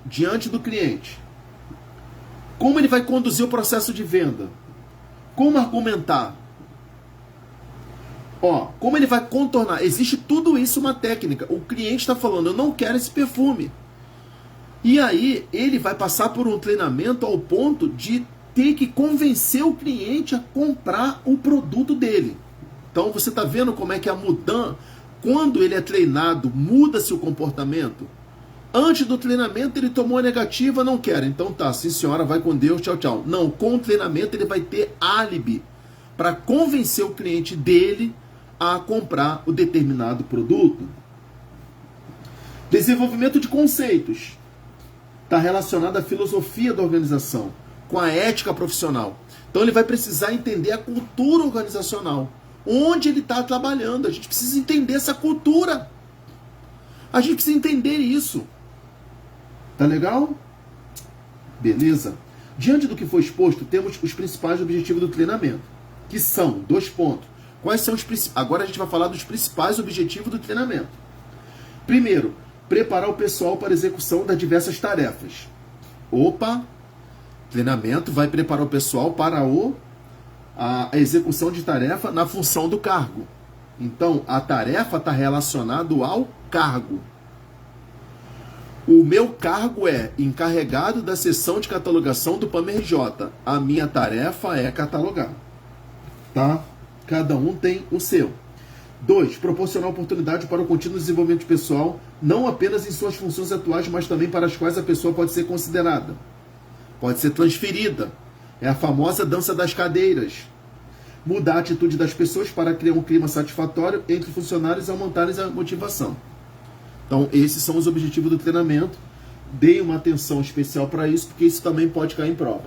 do cliente? Como ele vai conduzir o processo de venda? Como argumentar? Como ele vai contornar? Existe tudo isso uma técnica. O cliente está falando, eu não quero esse perfume. E aí ele vai passar por um treinamento ao ponto de ter que convencer o cliente a comprar o produto dele. Então você está vendo como é que a mudança, quando ele é treinado, muda-se o comportamento. Antes do treinamento ele tomou a negativa, não quer. Então tá, sim senhora, vai com Deus, tchau, tchau. Não, com o treinamento ele vai ter álibi para convencer o cliente dele a comprar o determinado produto. Desenvolvimento de conceitos. Está relacionado à filosofia da organização, com a ética profissional. Então ele vai precisar entender a cultura organizacional. Onde ele está trabalhando. A gente precisa entender essa cultura. A gente precisa entender isso. Tá legal? Beleza? Diante do que foi exposto, temos os principais objetivos do treinamento, que são, 2 pontos. Quais são os principais? Agora a gente vai falar dos principais objetivos do treinamento. Primeiro, preparar o pessoal para a execução das diversas tarefas. Opa! Treinamento vai preparar o pessoal para a execução de tarefa na função do cargo. Então, a tarefa está relacionada ao cargo. O meu cargo é encarregado da seção de catalogação do PAMRJ. A minha tarefa é catalogar. Tá? Cada um tem o seu. 2. Proporcionar oportunidade para o contínuo desenvolvimento pessoal, não apenas em suas funções atuais, mas também para as quais a pessoa pode ser considerada. Pode ser transferida. É a famosa dança das cadeiras. Mudar a atitude das pessoas para criar um clima satisfatório entre funcionários e aumentarem a motivação. Então, esses são os objetivos do treinamento. Dei uma atenção especial para isso, porque isso também pode cair em prova.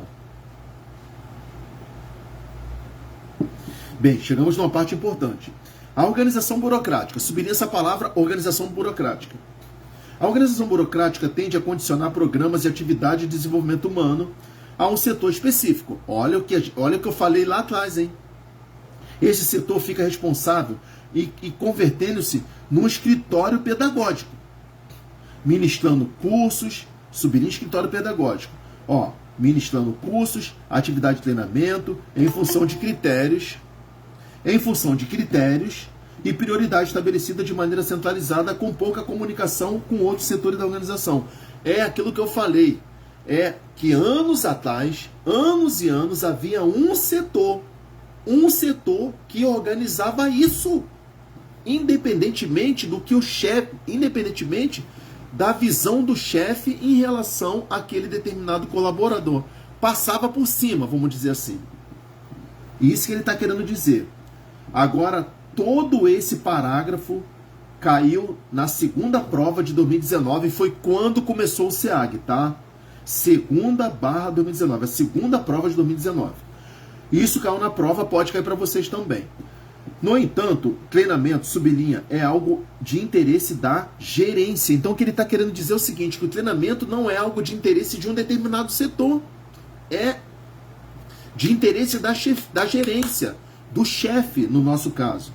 Bem, chegamos numa parte importante. A organização burocrática. Sublinha essa palavra, organização burocrática. A organização burocrática tende a condicionar programas e atividades de desenvolvimento humano a um setor específico. Olha o que eu falei lá atrás, hein? Esse setor fica responsável e convertendo-se num escritório pedagógico, ministrando cursos, sublinha escritório pedagógico, ministrando cursos, atividade de treinamento, em função de critérios e prioridade estabelecida de maneira centralizada, com pouca comunicação com outros setores da organização. É aquilo que eu falei, é que anos atrás, anos e anos, havia um setor que organizava isso, independentemente do que o chefe, independentemente da visão do chefe em relação àquele determinado colaborador. Passava por cima, vamos dizer assim. Isso que ele está querendo dizer. Agora, todo esse parágrafo caiu na segunda prova de 2019, foi quando começou o SEAG, tá? 2/2019, a segunda prova de 2019. Isso caiu na prova, pode cair para vocês também. No entanto, treinamento, sublinha, é algo de interesse da gerência. Então, o que ele está querendo dizer é o seguinte, que o treinamento não é algo de interesse de um determinado setor. É de interesse da gerência, do chefe, no nosso caso.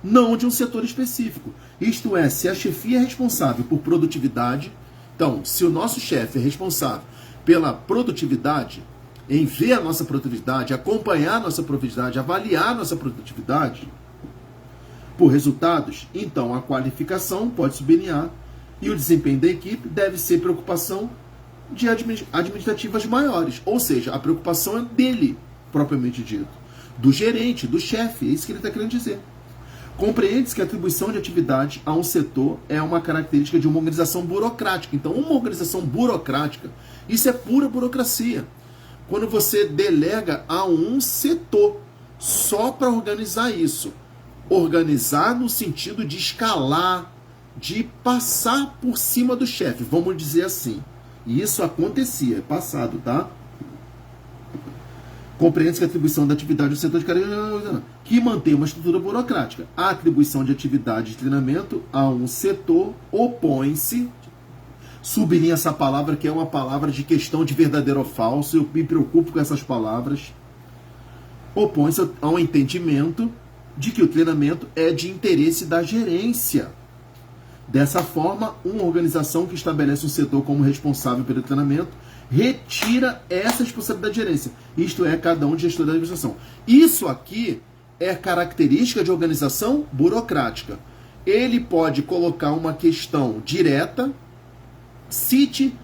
Não de um setor específico. Isto é, se a chefia é responsável por produtividade, então, se o nosso chefe é responsável pela produtividade, em ver a nossa produtividade, acompanhar a nossa produtividade, avaliar a nossa produtividade por resultados, então a qualificação pode sublinhar e o desempenho da equipe deve ser preocupação de administrativas maiores, ou seja, a preocupação é dele, propriamente dito, do gerente, do chefe, é isso que ele está querendo dizer. Compreende-se que a atribuição de atividade a um setor é uma característica de uma organização burocrática. Então, uma organização burocrática, isso é pura burocracia. Quando você delega a um setor só para organizar isso. Organizar no sentido de escalar, de passar por cima do chefe, vamos dizer assim. E isso acontecia, é passado, tá? Compreende-se que a atribuição da atividade do setor de carreira que mantém uma estrutura burocrática. A atribuição de atividade de treinamento a um setor opõe-se, sublinha essa palavra que é uma palavra de questão de verdadeiro ou falso, eu me preocupo com essas palavras, opõe-se ao entendimento de que o treinamento é de interesse da gerência. Dessa forma, uma organização que estabelece um setor como responsável pelo treinamento retira essa responsabilidade da gerência. Isto é, cada um de gestor da administração. Isso aqui é característica de organização burocrática. Ele pode colocar uma questão direta, cite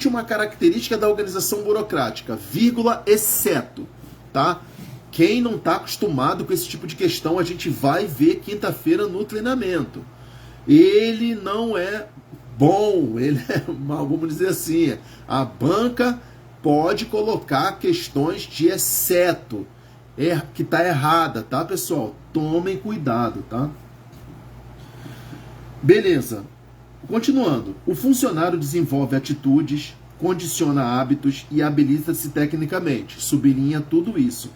uma característica da organização burocrática, vírgula, exceto, tá? Quem não está acostumado com esse tipo de questão, a gente vai ver quinta-feira no treinamento. Ele não é bom, ele é, vamos dizer assim, a banca pode colocar questões de exceto, que está errada, tá, pessoal? Tomem cuidado, tá? Beleza. Continuando, o funcionário desenvolve atitudes, condiciona hábitos e habilita-se tecnicamente. Sublinha tudo isso.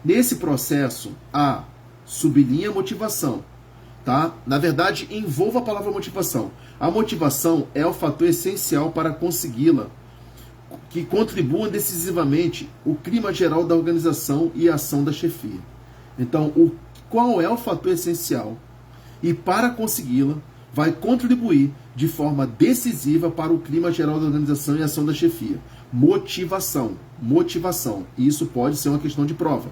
Nesse processo, há sublinha motivação. Tá? Na verdade, envolva a palavra motivação. A motivação é o fator essencial para consegui-la, que contribua decisivamente o clima geral da organização e a ação da chefia. Então, qual é o fator essencial? E para consegui-la, vai contribuir de forma decisiva para o clima geral da organização e a ação da chefia. Motivação. Motivação. E isso pode ser uma questão de prova.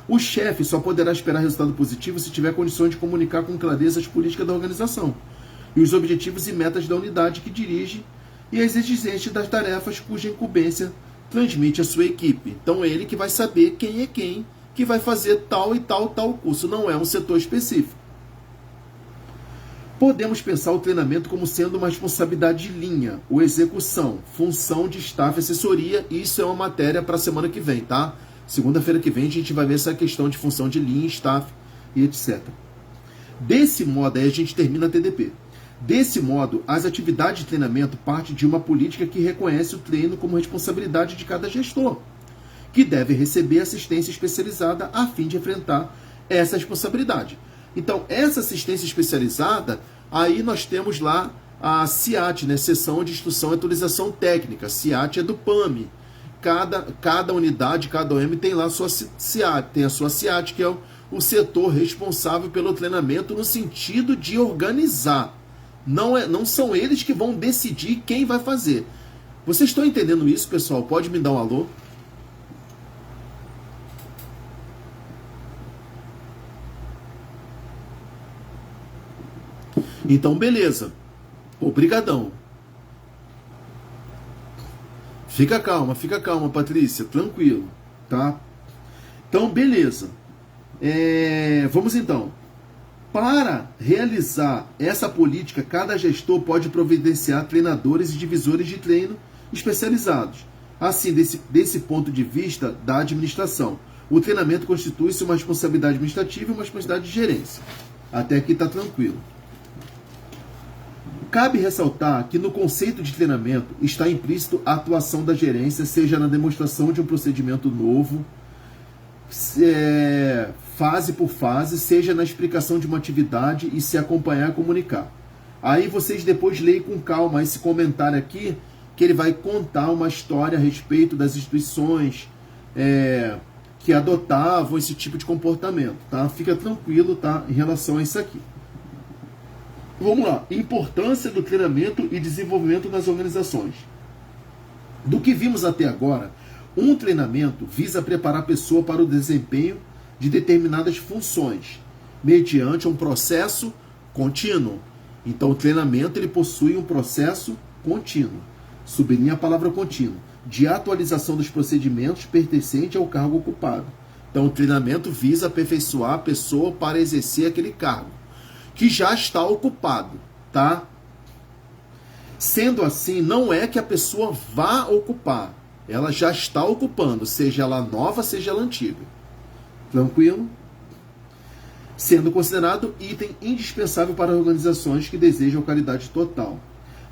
O chefe só poderá esperar resultado positivo se tiver condições de comunicar com clareza as políticas da organização e os objetivos e metas da unidade que dirige e as exigências das tarefas cuja incumbência transmite à sua equipe. Então é ele que vai saber quem é quem que vai fazer tal e tal curso, não é um setor específico. Podemos pensar o treinamento como sendo uma responsabilidade de linha, ou execução, função de staff e assessoria, e isso é uma matéria para a semana que vem, tá? Segunda-feira que vem a gente vai ver essa questão de função de linha, staff e etc. Desse modo, aí a gente termina a TDP. Desse modo, as atividades de treinamento partem de uma política que reconhece o treino como responsabilidade de cada gestor, que deve receber assistência especializada a fim de enfrentar essa responsabilidade. Então, essa assistência especializada, aí nós temos lá a CIAT, né? Seção de Instrução e Atualização Técnica. CIAT é do PAMI. Cada unidade, cada OM tem lá a sua CIAT. Tem a sua CIAT, que é o setor responsável pelo treinamento no sentido de organizar. Não são eles que vão decidir quem vai fazer. Vocês estão entendendo isso, pessoal? Pode me dar um alô? Então, beleza. Obrigadão. Fica calma, Patrícia. Tranquilo, tá? Então, beleza. Vamos então. Para realizar essa política, cada gestor pode providenciar treinadores e divisores de treino especializados. Assim, desse ponto de vista da administração, o treinamento constitui-se uma responsabilidade administrativa e uma responsabilidade de gerência. Até aqui está tranquilo. Cabe ressaltar que no conceito de treinamento está implícito a atuação da gerência, seja na demonstração de um procedimento novo, fase por fase, seja na explicação de uma atividade e se acompanhar e comunicar. Aí vocês depois leem com calma esse comentário aqui, que ele vai contar uma história a respeito das instituições que adotavam esse tipo de comportamento, tá? Fica tranquilo, tá? Em relação a isso aqui. Vamos lá. Importância do treinamento e desenvolvimento nas organizações. Do que vimos até agora, um treinamento visa preparar a pessoa para o desempenho de determinadas funções, mediante um processo contínuo. Então, o treinamento ele possui um processo contínuo. Sublinha a palavra contínuo. De atualização dos procedimentos pertencente ao cargo ocupado. Então, o treinamento visa aperfeiçoar a pessoa para exercer aquele cargo que já está ocupado, tá? Sendo assim, não é que a pessoa vá ocupar, ela já está ocupando, seja ela nova, seja ela antiga. Tranquilo? Sendo considerado item indispensável para organizações que desejam qualidade total.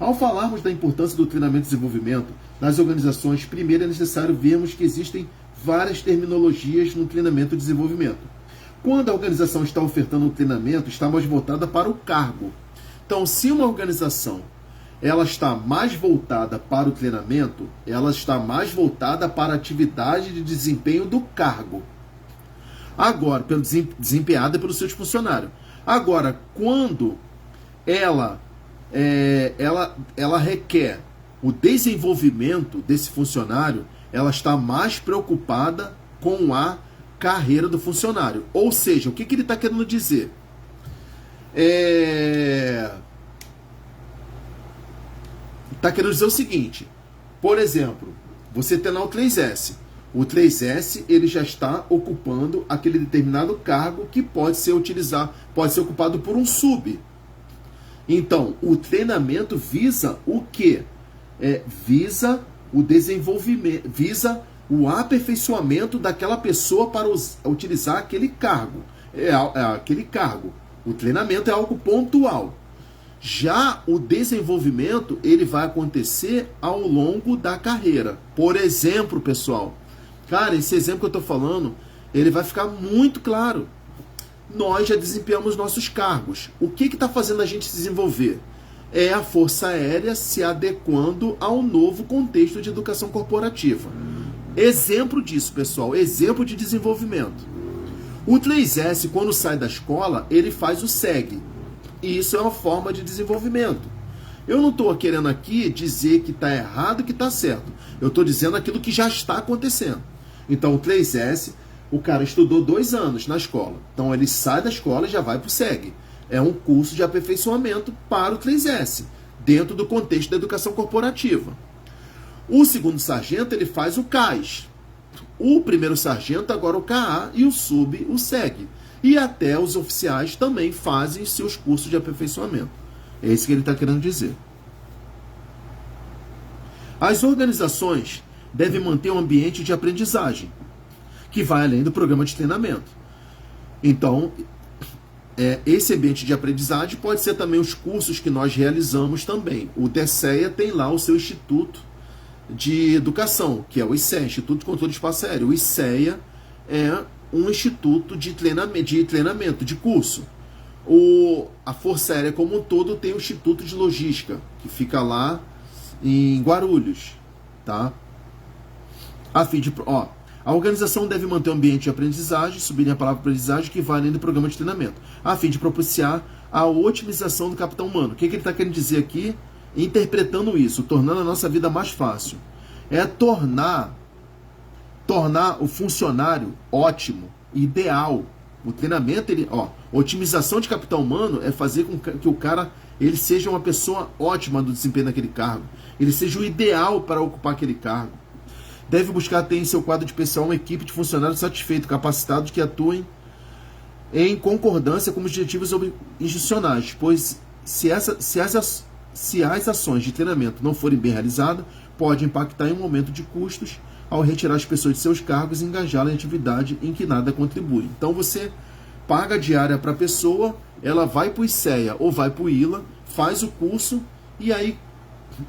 Ao falarmos da importância do treinamento e desenvolvimento nas organizações, primeiro é necessário vermos que existem várias terminologias no treinamento e desenvolvimento. Quando a organização está ofertando um treinamento, está mais voltada para o cargo. Então, se uma organização ela está mais voltada para o treinamento, ela está mais voltada para a atividade de desempenho do cargo. Agora, desempenhada pelos seus funcionários. Agora, quando ela requer o desenvolvimento desse funcionário, ela está mais preocupada com a carreira do funcionário. Ou seja, o que ele está querendo dizer? Está querendo dizer o seguinte, por exemplo, você tem lá o 3S. O 3S ele já está ocupando aquele determinado cargo que pode ser ocupado por um sub. Então, o treinamento visa o quê? Visa o desenvolvimento, visa o aperfeiçoamento daquela pessoa para utilizar aquele cargo. Aquele cargo. O treinamento é algo pontual. Já o desenvolvimento, ele vai acontecer ao longo da carreira. Por exemplo, pessoal, cara, esse exemplo que eu estou falando, ele vai ficar muito claro. Nós já desempenhamos nossos cargos. O que está fazendo a gente se desenvolver? É a Força Aérea se adequando ao novo contexto de educação corporativa. Exemplo disso, pessoal, exemplo de desenvolvimento. O 3S, quando sai da escola, ele faz o SEG. E isso é uma forma de desenvolvimento. Eu não estou querendo aqui dizer que está errado e que está certo. Eu estou dizendo aquilo que já está acontecendo. Então, o 3S, o cara estudou 2 anos na escola. Então, ele sai da escola e já vai para o SEG. É um curso de aperfeiçoamento para o 3S, dentro do contexto da educação corporativa. O segundo sargento, ele faz o CAS. O primeiro sargento, agora o CAA, e o sub, o SEG. E até os oficiais também fazem seus cursos de aperfeiçoamento. É isso que ele está querendo dizer. As organizações devem manter um ambiente de aprendizagem, que vai além do programa de treinamento. Então, esse ambiente de aprendizagem pode ser também os cursos que nós realizamos também. O DECEA tem lá o seu Instituto de Educação, que é o ICEA, Instituto de Controle de Espaço Aéreo. O ICEA é um instituto de treinamento, de curso. A Força Aérea como um todo tem o Instituto de Logística, que fica lá em Guarulhos. Tá? A organização deve manter um ambiente de aprendizagem, sublinha a palavra aprendizagem, que vai além do programa de treinamento, a fim de propiciar a otimização do capital humano. O que ele está querendo dizer aqui? Interpretando isso, tornando a nossa vida mais fácil. É tornar o funcionário ótimo, ideal. O treinamento, otimização de capital humano é fazer com que o cara ele seja uma pessoa ótima no desempenho daquele cargo. Ele seja o ideal para ocupar aquele cargo. Deve buscar ter em seu quadro de pessoal uma equipe de funcionários satisfeitos, capacitados, que atuem em concordância com objetivos institucionais, pois se as ações de treinamento não forem bem realizadas, pode impactar em um momento de custos ao retirar as pessoas de seus cargos e engajá-las em atividade em que nada contribui. Então você paga a diária para a pessoa, ela vai para o ICEA ou vai para o ILA, faz o curso e aí,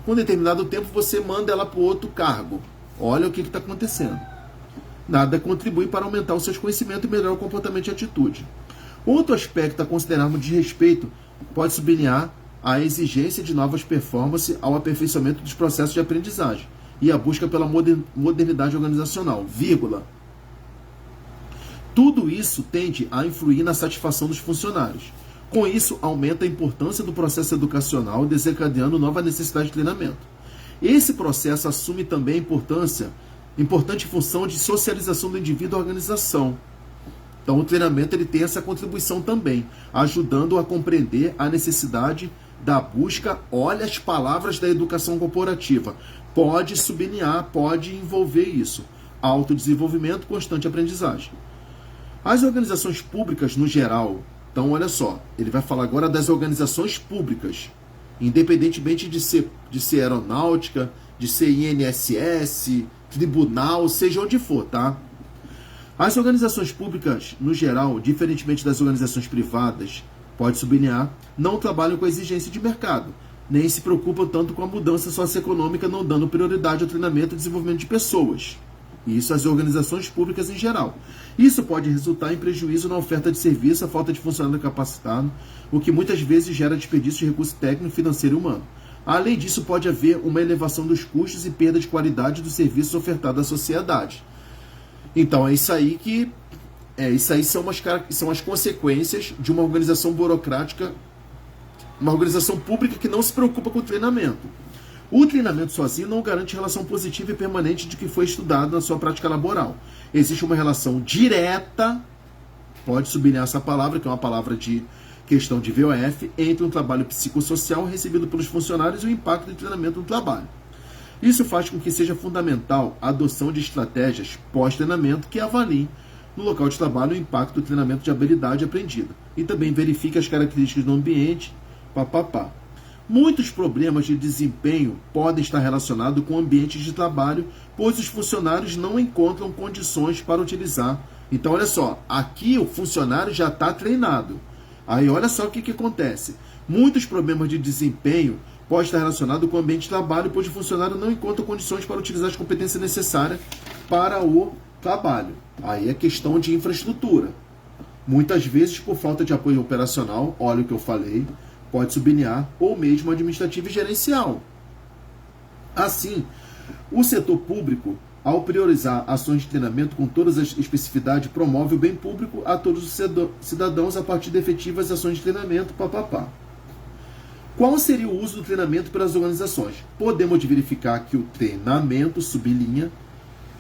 com determinado tempo, você manda ela para o outro cargo. Olha o que está acontecendo. Nada contribui para aumentar os seus conhecimentos e melhorar o comportamento e atitude. Outro aspecto a considerarmos de respeito pode sublinhar a exigência de novas performances ao aperfeiçoamento dos processos de aprendizagem e a busca pela modernidade organizacional, Tudo isso tende a influir na satisfação dos funcionários. Com isso, aumenta a importância do processo educacional, desencadeando nova necessidade de treinamento. Esse processo assume também a importante função de socialização do indivíduo à organização. Então, o treinamento ele tem essa contribuição também, ajudando a compreender a necessidade da busca. Olha as palavras da educação corporativa. Pode sublinhar, pode envolver isso. Autodesenvolvimento, constante aprendizagem. As organizações públicas, no geral, então olha só, ele vai falar agora das organizações públicas, independentemente de ser aeronáutica, de ser INSS, tribunal, seja onde for, tá? As organizações públicas, no geral, diferentemente das organizações privadas, pode sublinhar, não trabalham com a exigência de mercado, nem se preocupam tanto com a mudança socioeconômica, não dando prioridade ao treinamento e desenvolvimento de pessoas. Isso as organizações públicas em geral. Isso pode resultar em prejuízo na oferta de serviço, a falta de funcionário capacitado, o que muitas vezes gera desperdício de recurso técnico, financeiro e humano. Além disso, pode haver uma elevação dos custos e perda de qualidade dos serviços ofertados à sociedade. Então é isso aí que são as consequências de uma organização burocrática, uma organização pública que não se preocupa com o treinamento. O treinamento sozinho não garante relação positiva e permanente de que foi estudado na sua prática laboral. Existe uma relação direta, pode sublinhar essa palavra, que é uma palavra de questão de VOF, entre um trabalho psicossocial recebido pelos funcionários e o impacto do treinamento no trabalho. Isso faz com que seja fundamental a adoção de estratégias pós-treinamento que avaliem no local de trabalho o impacto do treinamento de habilidade aprendida e também verifique as características do ambiente, Muitos problemas de desempenho podem estar relacionados com ambientes de trabalho, pois os funcionários não encontram condições para utilizar. Então, olha só, aqui o funcionário já está treinado. Aí, olha só o que acontece. Muitos problemas de desempenho podem estar relacionados com o ambiente de trabalho, pois o funcionário não encontra condições para utilizar as competências necessárias para o trabalho. Aí é questão de infraestrutura. Muitas vezes, por falta de apoio operacional, olha o que eu falei, pode sublinhar, ou mesmo administrativo e gerencial. Assim, o setor público, ao priorizar ações de treinamento com todas as especificidades, promove o bem público a todos os cidadãos a partir de efetivas ações de treinamento, papapá. Qual seria o uso do treinamento pelas organizações? Podemos verificar que o treinamento, sublinha,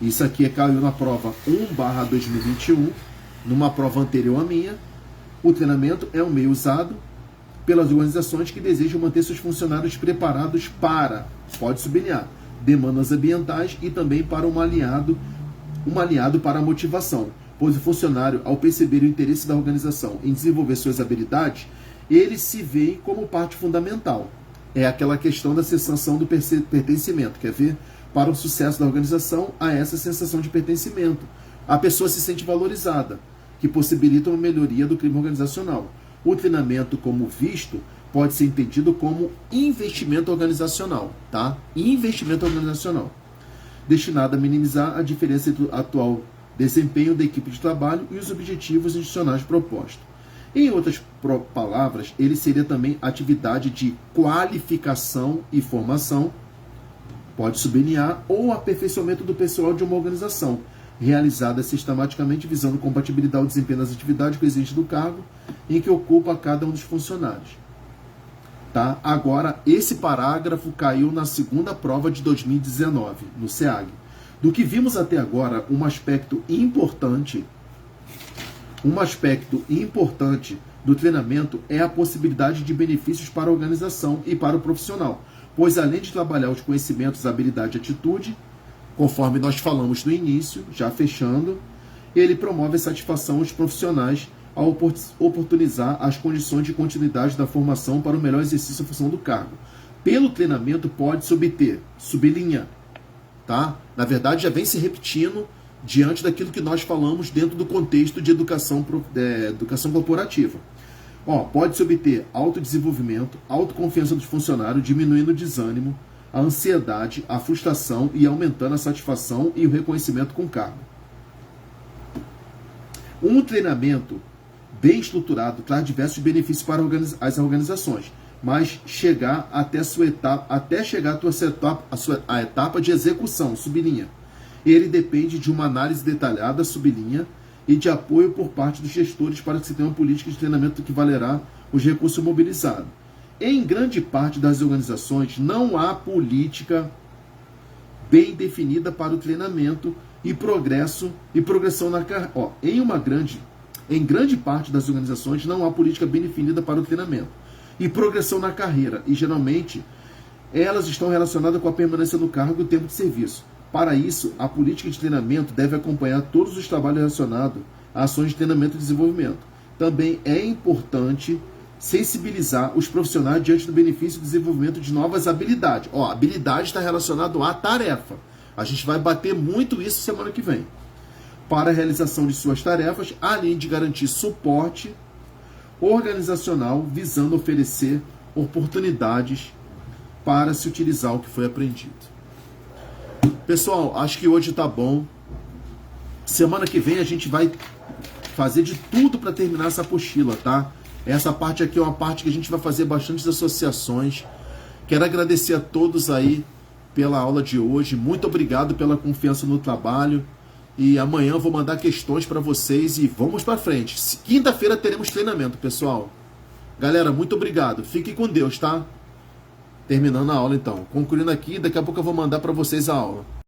isso aqui caiu na prova 1/2021, numa prova anterior à minha, o treinamento é um meio usado pelas organizações que desejam manter seus funcionários preparados para, pode sublinhar, demandas ambientais e também para um aliado para a motivação, pois o funcionário, ao perceber o interesse da organização em desenvolver suas habilidades, ele se vê como parte fundamental. É aquela questão da sensação do pertencimento, quer ver? Para o sucesso da organização, há essa sensação de pertencimento. A pessoa se sente valorizada, que possibilita uma melhoria do clima organizacional. O treinamento, como visto, pode ser entendido como investimento organizacional, tá? Investimento organizacional, destinado a minimizar a diferença entre o atual desempenho da equipe de trabalho e os objetivos institucionais propostos. Em outras palavras, ele seria também atividade de qualificação e formação, pode sublinhar, ou aperfeiçoamento do pessoal de uma organização, realizada sistematicamente visando compatibilidade ao desempenho das atividades com o exigente do cargo em que ocupa cada um dos funcionários. Tá? Agora, esse parágrafo caiu na segunda prova de 2019, no SEAG. Do que vimos até agora, um aspecto importante do treinamento é a possibilidade de benefícios para a organização e para o profissional, pois além de trabalhar os conhecimentos, habilidade e atitude, conforme nós falamos no início, já fechando, ele promove a satisfação aos profissionais ao oportunizar as condições de continuidade da formação para o melhor exercício da função do cargo. Pelo treinamento pode-se obter, sublinha, tá? Na verdade já vem se repetindo diante daquilo que nós falamos dentro do contexto de educação corporativa. Pode-se obter autodesenvolvimento, autoconfiança dos funcionários, diminuindo o desânimo, a ansiedade, a frustração e aumentando a satisfação e o reconhecimento com o cargo. Um treinamento bem estruturado traz diversos benefícios para as organizações, mas até chegar à etapa de execução, sublinha. Ele depende de uma análise detalhada, sublinha, e de apoio por parte dos gestores para que se tenha uma política de treinamento que valerá os recursos mobilizados. Em grande parte das organizações não há política bem definida para o treinamento e progressão na carreira. Em grande parte das organizações não há política bem definida para o treinamento e progressão na carreira, e geralmente elas estão relacionadas com a permanência no cargo e o tempo de serviço. Para isso, a política de treinamento deve acompanhar todos os trabalhos relacionados a ações de treinamento e desenvolvimento. Também é importante sensibilizar os profissionais diante do benefício do desenvolvimento de novas habilidades. Habilidade está relacionado à tarefa. A gente vai bater muito isso semana que vem. Para a realização de suas tarefas, além de garantir suporte organizacional, visando oferecer oportunidades para se utilizar o que foi aprendido. Pessoal, acho que hoje tá bom. Semana que vem a gente vai fazer de tudo para terminar essa apostila, tá? Essa parte aqui é uma parte que a gente vai fazer bastante associações. Quero agradecer a todos aí pela aula de hoje. Muito obrigado pela confiança no trabalho. E amanhã eu vou mandar questões para vocês e vamos para frente. Quinta-feira teremos treinamento, pessoal. Galera, muito obrigado. Fiquem com Deus, tá? Terminando a aula então. Concluindo aqui, daqui a pouco eu vou mandar para vocês a aula.